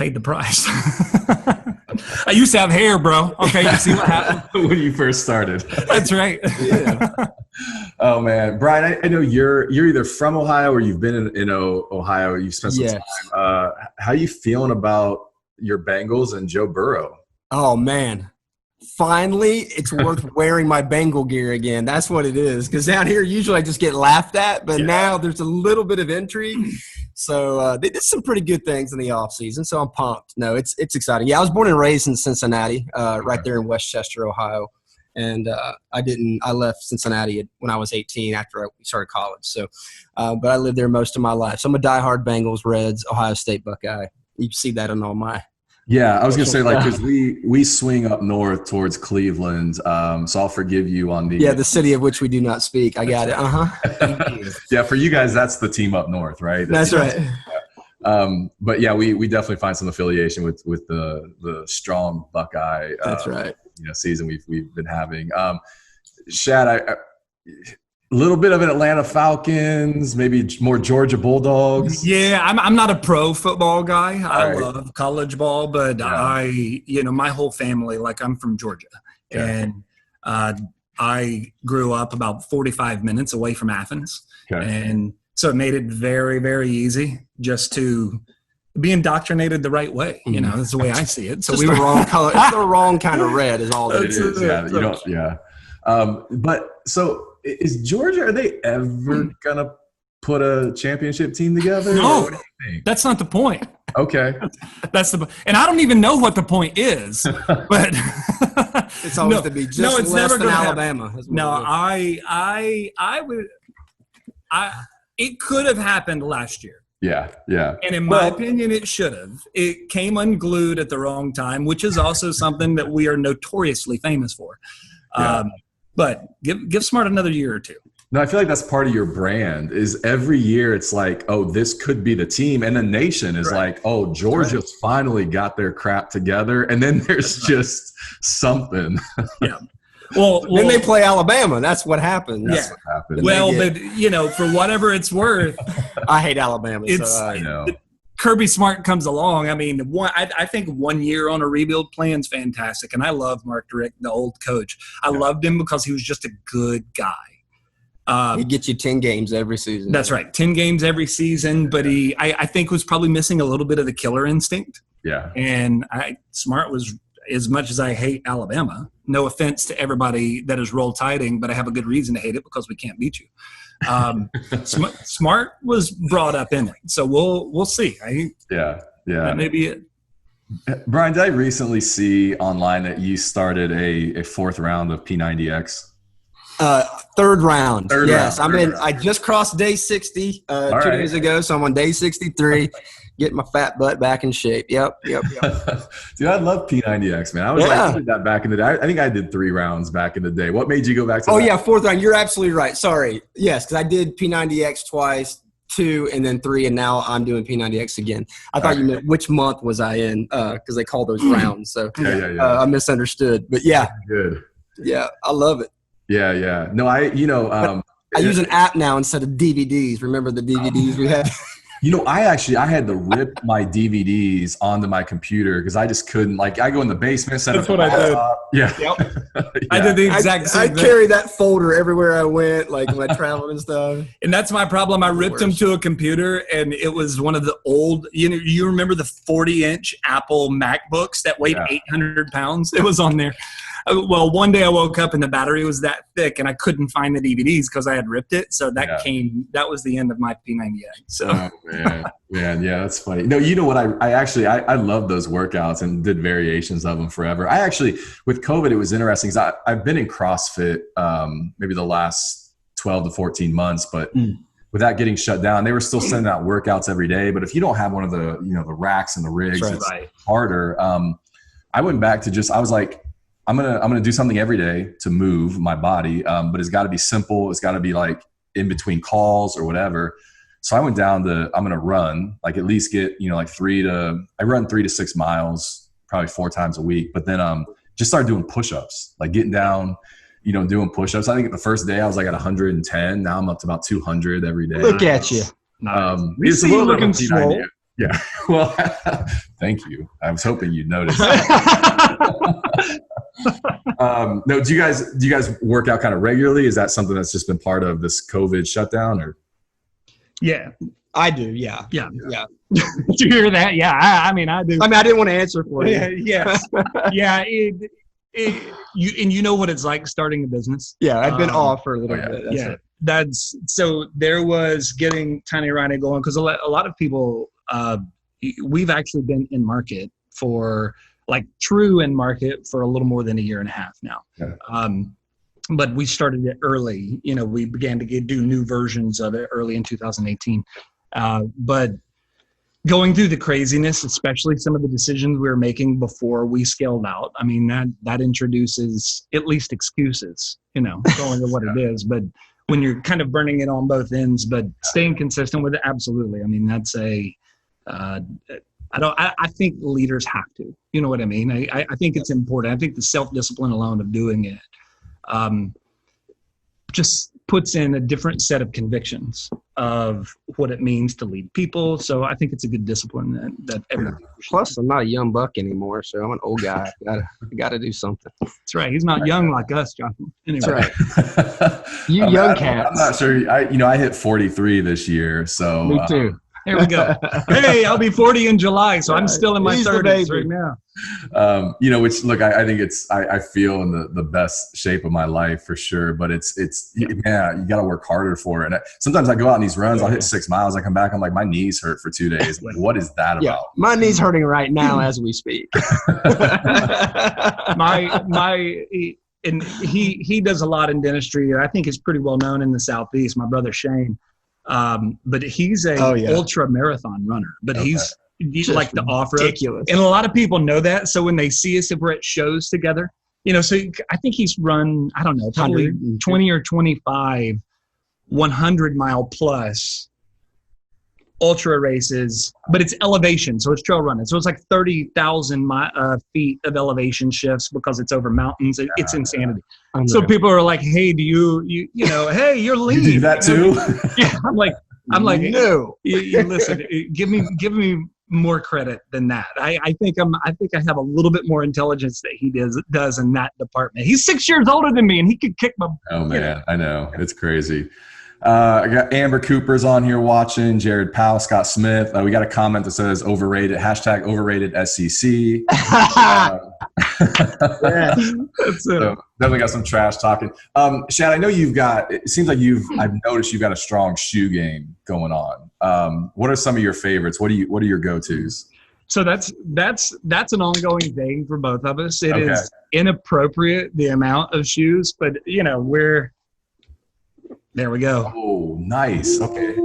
paid the price. I used to have hair, bro. Okay, you see what happened when you first started. That's right. Yeah. Oh man, Brian, I know you're either from Ohio or you've been in Ohio. You've spent some time. How you feeling about your Bengals and Joe Burrow? Oh man, finally, it's worth wearing my Bengal gear again. That's what it is. Because down here, usually I just get laughed at, but now there's a little bit of intrigue. So they did some pretty good things in the offseason, so I'm pumped. No, it's exciting. Yeah, I was born and raised in Cincinnati, right there in Westchester, Ohio. And I left Cincinnati when I was 18 after I started college. So, but I lived there most of my life. So I'm a diehard Bengals, Reds, Ohio State Buckeye. You can see that on all my. Yeah, I was gonna say because we swing up north towards Cleveland, so I'll forgive you on the city of which we do not speak. I got it. Yeah, for you guys, that's the team up north, right? That's right. But yeah, we definitely find some affiliation with the strong Buckeye. That's right. Season we've been having. Shad, a little bit of an Atlanta Falcons, maybe more Georgia Bulldogs. Yeah, I'm not a pro football guy. I love college ball, but my whole family, like I'm from Georgia, and I grew up about 45 minutes away from Athens, and so it made it very, very easy just to be indoctrinated the right way. That's the way I see it. So we were the wrong color. It's the wrong kind of red is all it is. But so is Georgia, are they ever gonna put a championship team together? No, that's not the point. Okay. And I don't even know what the point is, but it's always to be just it's less never than Alabama. No, it could have happened last year. Yeah. And in my opinion, it should have. It came unglued at the wrong time, which is also something that we are notoriously famous for. But give Smart another year or two. No, I feel like that's part of your brand is every year it's like, oh, this could be the team. And the nation is like, oh, Georgia's finally got their crap together. And then there's just something. Yeah. Well, then they play Alabama. That's what happens. That's what happens. Well, but for whatever it's worth, I hate Alabama. I know. Kirby Smart comes along. I mean, I think 1 year on a rebuild plan is fantastic, and I love Mark Richt, the old coach. I loved him because he was just a good guy. He gets you 10 games every season. That's right, 10 games every season. But I think, was probably missing a little bit of the killer instinct. Yeah, and Smart was. As much as I hate Alabama, no offense to everybody that is roll tiding, but I have a good reason to hate it because we can't beat you. Smart was brought up in it, so we'll see. That may be it. Brian, did I recently see online that you started a fourth round of P90X? Third round. Yes, I just crossed day 60 2 days ago, so I'm on day 63. Getting my fat butt back in shape. Yep. Dude, I love P90X, man. I did that back in the day. I think I did 3 rounds back in the day. What made you go back to that? Fourth round. You're absolutely right. Sorry. Yes, because I did P90X twice, 2, and then 3, and now I'm doing P90X again. I thought you meant which month was I in, because they call those rounds. So I misunderstood. But Good. Yeah, I love it. Yeah. No, I use an app now instead of DVDs. Remember the DVDs we had? I had to rip my DVDs onto my computer because I just couldn't. Like, I go in the basement. That's what I did. Yeah. I did the exact same thing. I carry that folder everywhere I went, like when I traveled and stuff. And that's my problem. I ripped them to a computer, and it was one of the old, you remember the 40-inch Apple MacBooks that weighed 800 pounds? It was on there. Well, one day I woke up and the battery was that thick and I couldn't find the DVDs because I had ripped it. So that was the end of my P90X. So. Oh, man. Yeah, that's funny. No, you know what? I love those workouts and did variations of them forever. I actually, with COVID, it was interesting because I've been in CrossFit maybe the last 12 to 14 months, but with that getting shut down, they were still sending out workouts every day. But if you don't have one of the, the racks and the rigs, it's harder. I went back to I was like, I'm gonna do something every day to move my body, but it's got to be simple. It's got to be like in between calls or whatever. So I went down to I'm gonna run, like at least get I run 3 to 6 miles probably 4 times a week. But then just started doing push-ups, like getting down, doing push-ups. I think the first day I was like at 110. Now I'm up to about 200 every day. Look at you. It's a little bit of a P90X. Yeah. Well, thank you. I was hoping you'd notice. No, do you guys work out kind of regularly? Is that something that's just been part of this COVID shutdown, or? Yeah, I do. Yeah. yeah. Did you hear that? Yeah, I mean, I do. I mean, I didn't want to answer for you. Yes. Yeah. You know what it's like starting a business. Yeah, I've been off for a little bit. That's so there was getting TinyRHINO going because a lot of people, we've actually been in market for true in market for a little more than a year and a half now. Yeah. But we started it early. We began to do new versions of it early in 2018. But going through the craziness, especially some of the decisions we were making before we scaled out, I mean, that introduces at least excuses, going to what it is. But when you're kind of burning it on both ends, but staying consistent with it, absolutely. I mean, that's I think leaders have to, you know what I mean? I think it's important. I think the self-discipline alone of doing it just puts in a different set of convictions of what it means to lead people. So I think it's a good discipline that everybody. Plus, I'm not a young buck anymore, so I'm an old guy. Got to do something. That's right. He's not young like us, Jonathan. Anyway. That's right. You young cats. I'm not sure. I hit 43 this year, so. Me too. There we go. Hey, I'll be 40 in July, so I'm still in my 30s right now. Which look, I think I feel in the best shape of my life for sure, but it's you got to work harder for it. And sometimes I go out on these runs, I'll hit 6 miles, I come back, I'm like, my knees hurt for 2 days. Like, what is that about? My knee's hurting right now as we speak. And he does a lot in dentistry. I think he's pretty well known in the Southeast. My brother Shane. But he's a ultra marathon runner, but he's like the off-road. And a lot of people know that. So when they see us, if we're at shows together, so I think he's run, I don't know, probably 20 or 25 100-mile plus ultra races, but it's elevation. So it's trail running. So it's like 30,000 feet of elevation shifts because it's over mountains. It's insanity. So people are like, hey, do you hey, you're lean. You do that too? Yeah. I'm like, no, you listen, give me more credit than that. I think I have a little bit more intelligence that he does in that department. He's 6 years older than me and he could kick my. Oh man, I know. It's crazy. I got Amber Cooper's on here watching, Jared Powell, Scott Smith. We got a comment that says overrated, #overrated SEC. So definitely got some trash talking. Shad, I know it seems like I've noticed you've got a strong shoe game going on. What are some of your favorites? What are your go-tos? So that's an ongoing thing for both of us. It is inappropriate, the amount of shoes, but there we go. Oh, nice. Okay.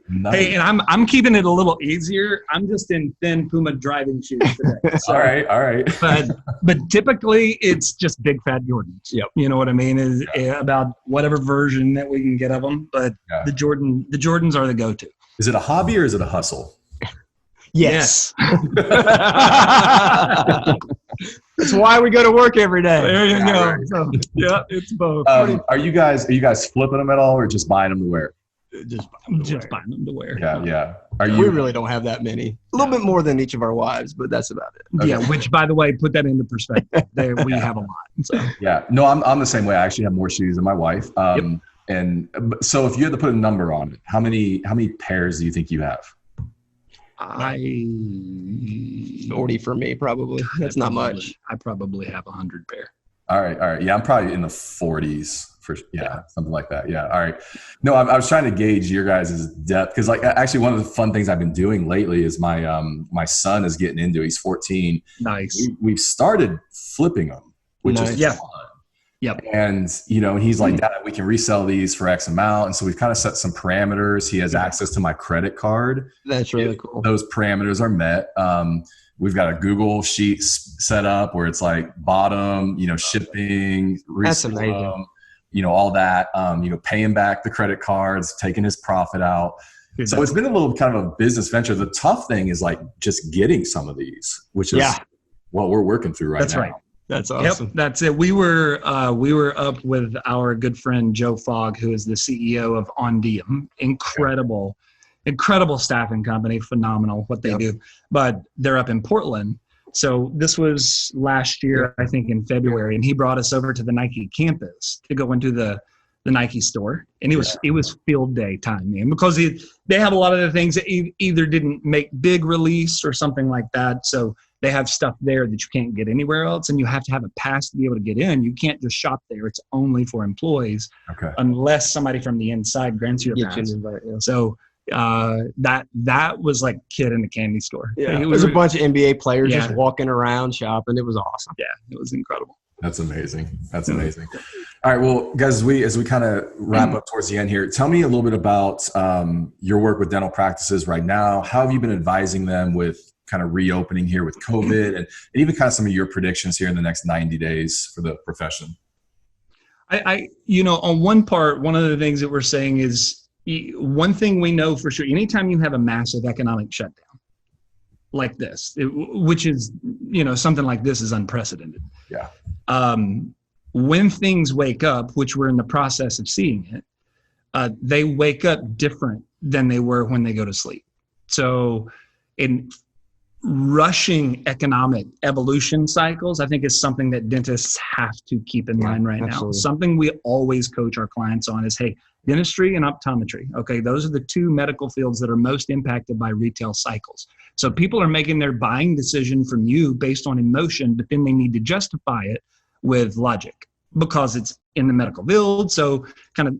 Nice. Hey, and I'm keeping it a little easier. I'm just in thin Puma driving shoes today. So, all right. But typically it's just big fat Jordans. Yep. You know what I mean? Is about whatever version that we can get of them. But the Jordans are the go-to. Is it a hobby or is it a hustle? Yes. That's why we go to work every day. There you go. Right. So, it's both. Are you guys flipping them at all, or just buying them to wear? Just buying them to wear. Yeah. We really don't have that many. A little bit more than each of our wives, but that's about it. Okay. Yeah, which, by the way, put that into perspective. We have a lot. So. Yeah. No, I'm the same way. I actually have more shoes than my wife. And so if you had to put a number on it, how many pairs do you think you have? 40 for me, probably. That's not much. I probably have 100 pair. All right. Yeah, I'm probably in the 40s for something like that. Yeah. All right. No, I was trying to gauge your guys' depth because, actually, one of the fun things I've been doing lately is my son is getting into. He's 14. Nice. We've started flipping them, which is fun. Yep. And, he's like, Dad, we can resell these for X amount. And so we've kind of set some parameters. He has access to my credit card. That's really cool. Those parameters are met. We've got a Google sheet set up where it's like bottom, shipping, that's amazing. All that, paying back the credit cards, taking his profit out. So it's been a little kind of a business venture. The tough thing is just getting some of these, which is what we're working through right now. That's right. That's awesome. Yep, that's it. We were up with our good friend Joe Fogg, who is the CEO of On Diem. Incredible. incredible staffing company, phenomenal what they do, but they're up in Portland. So this was last year, I think in February, and he brought us over to the Nike campus to go into the Nike store, and it was field day time, man, because they have a lot of the things that either didn't make big release or something like that. So they have stuff there that you can't get anywhere else, and you have to have a pass to be able to get in. You can't just shop there. It's only for employees, unless somebody from the inside grants you a pass. So that was like kid in a candy store. Yeah, it was a bunch of NBA players just walking around shopping. It was awesome. Yeah, it was incredible. That's amazing. That's amazing. All right. Well, guys, as we kind of wrap up towards the end here, tell me a little bit about your work with dental practices right now. How have you been advising them with kind of reopening here with COVID, and even kind of some of your predictions here in the next 90 days for the profession? On one part, one of the things that we're saying is one thing we know for sure, anytime you have a massive economic shutdown like this, which is, something like this is unprecedented. Yeah. When things wake up, which we're in the process of seeing it, they wake up different than they were when they go to sleep. So in rushing economic evolution cycles, I think is something that dentists have to keep in mind right now. Something we always coach our clients on is, hey, dentistry and optometry. Okay, those are the two medical fields that are most impacted by retail cycles. So people are making their buying decision from you based on emotion, but then they need to justify it with logic because it's in the medical field. So kind of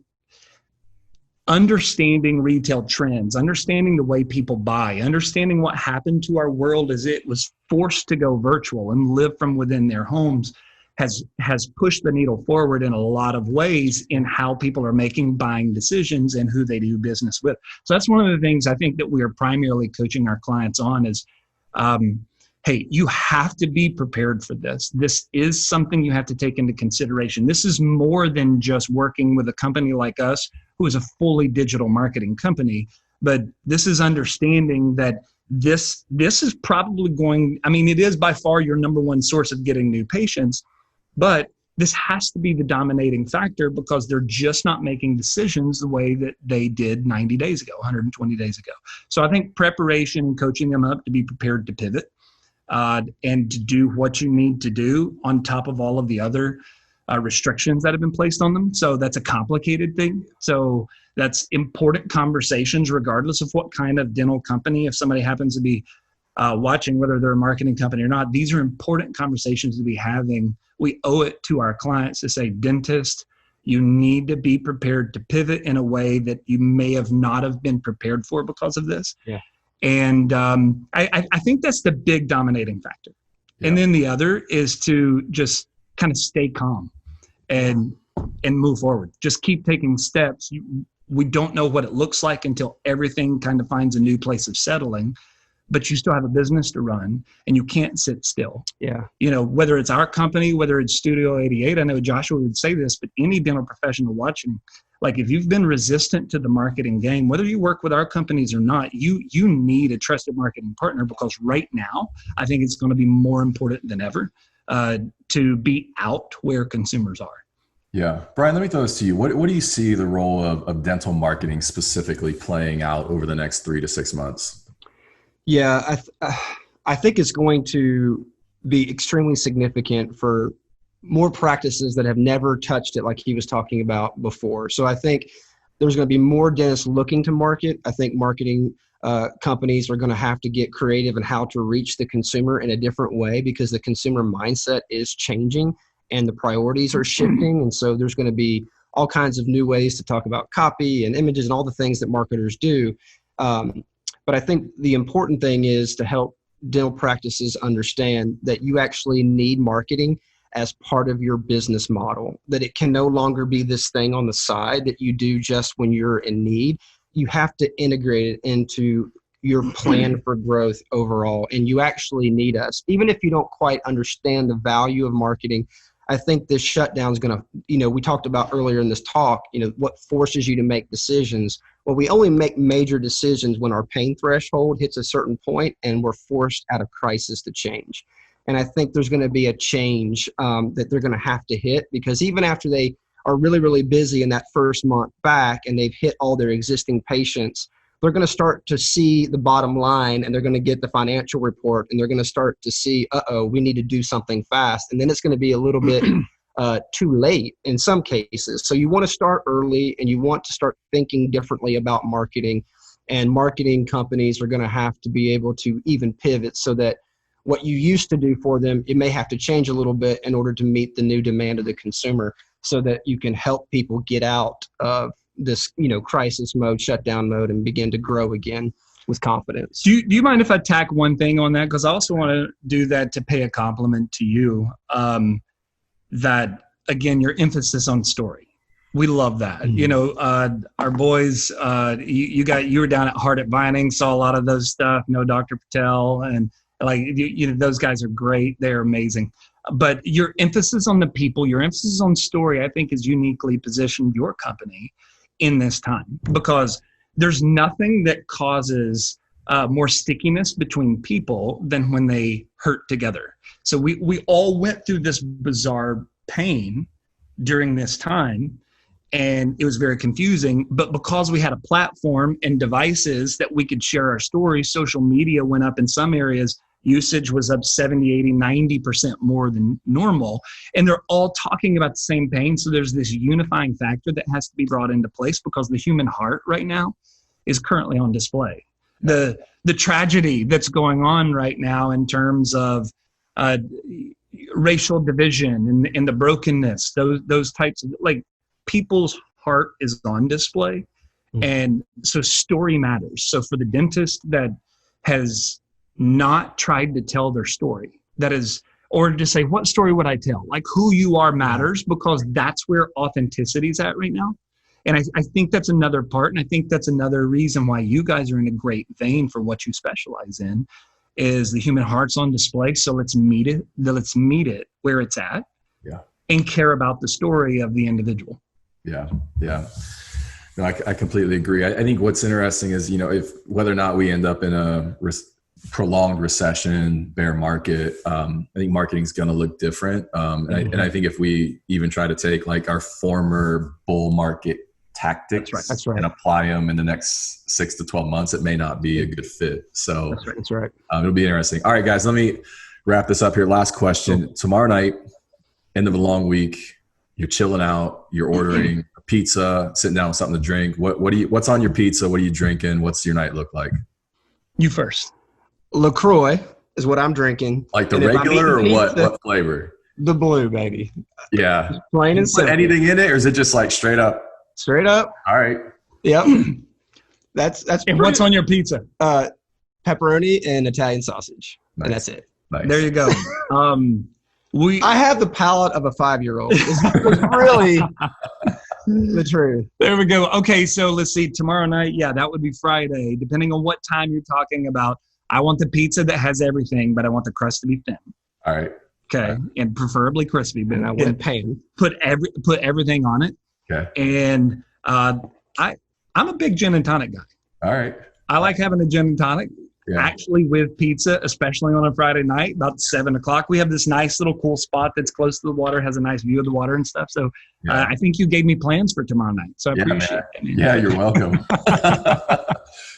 understanding retail trends, understanding the way people buy, understanding what happened to our world as it was forced to go virtual and live from within their homes has pushed the needle forward in a lot of ways in how people are making buying decisions and who they do business with. So that's one of the things I think that we are primarily coaching our clients on is, hey, you have to be prepared for this. This is something you have to take into consideration. This is more than just working with a company like us, who is a fully digital marketing company, but this is understanding that this is probably it is by far your number one source of getting new patients, but this has to be the dominating factor because they're just not making decisions the way that they did 90 days ago, 120 days ago. So I think preparation and coaching them up to be prepared to pivot and to do what you need to do on top of all of the other restrictions that have been placed on them. So that's a complicated thing. So that's important conversations, regardless of what kind of dental company, if somebody happens to be watching, whether they're a marketing company or not, these are important conversations to be having. We owe it to our clients to say, dentist, you need to be prepared to pivot in a way that you may have not have been prepared for because of this. Yeah. And I think that's the big dominating factor. Yeah. And then the other is to just kind of stay calm and move forward. Just keep taking steps. We don't know what it looks like until everything kind of finds a new place of settling, but you still have a business to run and you can't sit still. Yeah. Whether it's our company, whether it's Studio 88, I know Joshua would say this, but any dental professional watching, like if you've been resistant to the marketing game, whether you work with our companies or not, you need a trusted marketing partner, because right now, I think it's going to be more important than ever to be out where consumers are. Yeah. Brian, let me throw this to you. What do you see the role of dental marketing specifically playing out over the next 3 to 6 months? Yeah, I think it's going to be extremely significant for more practices that have never touched it like he was talking about before. So I think there's going to be more dentists looking to market. I think marketing companies are going to have to get creative in how to reach the consumer in a different way, because the consumer mindset is changing and the priorities are shifting. And so there's going to be all kinds of new ways to talk about copy and images and all the things that marketers do. But I think the important thing is to help dental practices understand that you actually need marketing as part of your business model, that it can no longer be this thing on the side that you do just when you're in need. You have to integrate it into your plan for growth overall, and you actually need us. Even if you don't quite understand the value of marketing, I think this shutdown is going to, we talked about earlier in this talk, what forces you to make decisions. Well, we only make major decisions when our pain threshold hits a certain point and we're forced out of crisis to change. And I think there's going to be a change that they're going to have to hit, because even after they are really, really busy in that first month back and they've hit all their existing patients, they're going to start to see the bottom line, and they're going to get the financial report, and they're going to start to see, we need to do something fast. And then it's going to be a little bit too late in some cases. So you want to start early, and you want to start thinking differently about marketing. And marketing companies are going to have to be able to even pivot so that what you used to do for them, it may have to change a little bit in order to meet the new demand of the consumer, so that you can help people get out of this, crisis mode, shutdown mode, and begin to grow again with confidence. Do you mind if I tack one thing on that? Because I also want to do that to pay a compliment to you. That, again, your emphasis on story. We love that. Mm-hmm. Our boys, you were down at Heart at Vining, saw a lot of those stuff. Dr. Patel, and those guys are great. They're amazing. But your emphasis on the people, your emphasis on story, I think has uniquely positioned your company in this time, because there's nothing that causes more stickiness between people than when they hurt together. So we all went through this bizarre pain during this time, and it was very confusing. But because we had a platform and devices that we could share our stories, social media went up in some areas. Usage was up 70, 80, 90% more than normal. And they're all talking about the same pain. So there's this unifying factor that has to be brought into place, because the human heart right now is currently on display. The tragedy that's going on right now in terms of racial division and the brokenness, those types of, people's heart is on display. Mm-hmm. And so story matters. So for the dentist that has not tried to tell their story, or to say, what story would I tell? Who you are matters, because that's where authenticity is at right now. And I think that's another part. And I think that's another reason why you guys are in a great vein for what you specialize in, is the human heart's on display. So let's meet it where it's at. Yeah. And care about the story of the individual. Yeah. Yeah. No, I completely agree. I think what's interesting is, if whether or not we end up in a prolonged recession, bear market, I think marketing is going to look different. And I think if we even try to take our former bull market tactics that's right. and apply them in the next 6 to 12 months, it may not be a good fit. So that's right. It'll be interesting. All right, guys, let me wrap this up here. Last question. Cool. Tomorrow night, end of a long week, you're chilling out, you're ordering a pizza, sitting down with something to drink. What's on your pizza? What are you drinking? What's your night look like? You first. LaCroix is what I'm drinking. Like the regular or what flavor? The blue, baby. Yeah. Just plain and simple. Put anything in it, or is it just straight up? Straight up. All right. Yep. That's and what's on your pizza? Pepperoni and Italian sausage. Nice. And that's it. Nice. There you go. I have the palate of a 5-year-old. It's really the truth. There we go. Okay, so let's see. Tomorrow night, that would be Friday. Depending on what time you're talking about, I want the pizza that has everything, but I want the crust to be thin. All right. Okay, all right. And preferably crispy. But I want pan. Put everything on it. Okay. And I'm a big gin and tonic guy. All right. I like having a gin and tonic. Yeah. Actually, with pizza, especially on a Friday night, about 7 o'clock, we have this nice little cool spot that's close to the water, has a nice view of the water and stuff. So I think you gave me plans for tomorrow night. So I appreciate it. Yeah, you're welcome.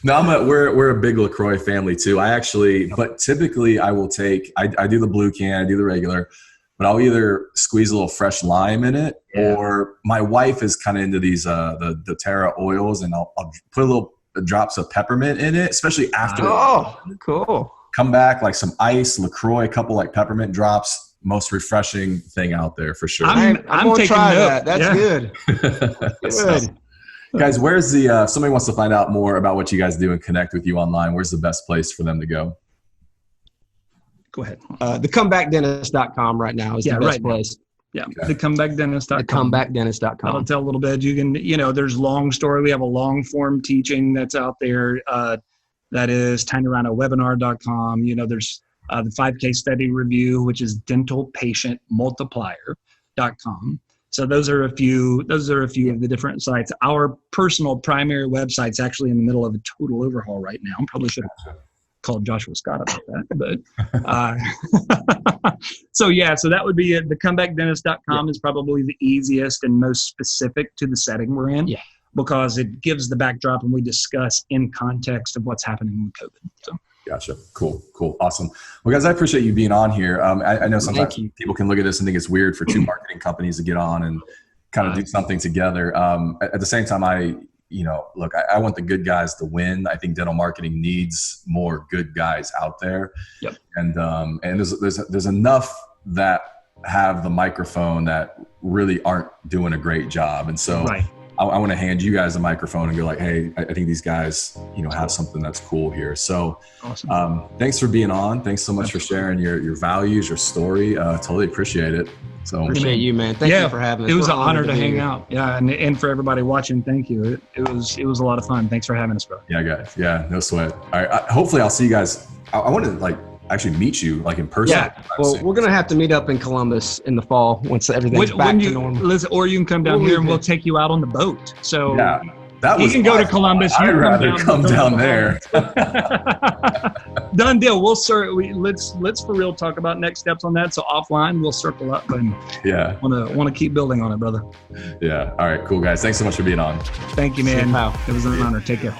No, we're a big LaCroix family too. But typically I will I do the blue can, I do the regular, but I'll either squeeze a little fresh lime in it, or my wife is kind of into these the Terra oils, and I'll put a little drops of peppermint in it, especially after. Oh, cool. Come back, some ice, LaCroix, a couple peppermint drops. Most refreshing thing out there for sure. I'm going to try that. That's good. Good. Guys, where's if somebody wants to find out more about what you guys do and connect with you online, where's the best place for them to go? Go ahead. TheComebackDentist.com right now is the best place. Yeah, okay. TheComebackDentist.com. TheComebackDentist.com. I'll tell a little bit. You can, there's long story. We have a long form teaching that's out there. That is TinyRHINOwebinar.com. There's the 5K study review, which is dentalpatientmultiplier.com. So those are a few of the different sites. Our personal primary website's actually in the middle of a total overhaul right now. Probably should have called Joshua Scott about that, but so that would be it. TheComebackDentist.com is probably the easiest and most specific to the setting we're in. Yeah. because it gives the backdrop and we discuss in context of what's happening with COVID. So. Gotcha. Cool. Awesome. Well, guys, I appreciate you being on here. I know sometimes people can look at this and think it's weird for two marketing companies to get on and kind of do something together. At the same time, I want the good guys to win. I think dental marketing needs more good guys out there. Yep. And there's enough that have the microphone that really aren't doing a great job. And so I want to hand you guys a microphone and go like, hey, I think these guys, have something that's cool here. So awesome. Thanks for being on. Thanks so much for sharing your values, your story. Totally appreciate it. So appreciate you, man. Thank you for having us. It was an honor to hang out. Yeah. And for everybody watching, thank you. It was a lot of fun. Thanks for having us, bro. Yeah, guys. Yeah, no sweat. All right. Hopefully I'll see you guys. I want to actually meet you in person. Yeah. Well, we're going to have to meet up in Columbus in the fall once everything's back to normal. Listen, or you can come down here and we'll take you out on the boat. So yeah, you can go to Columbus. I'd rather come down there. Done deal. Let's for real talk about next steps on that. So offline, we'll circle up and want to keep building on it, brother. Yeah. All right. Cool, guys. Thanks so much for being on. Thank you, man. It was an honor. Take care.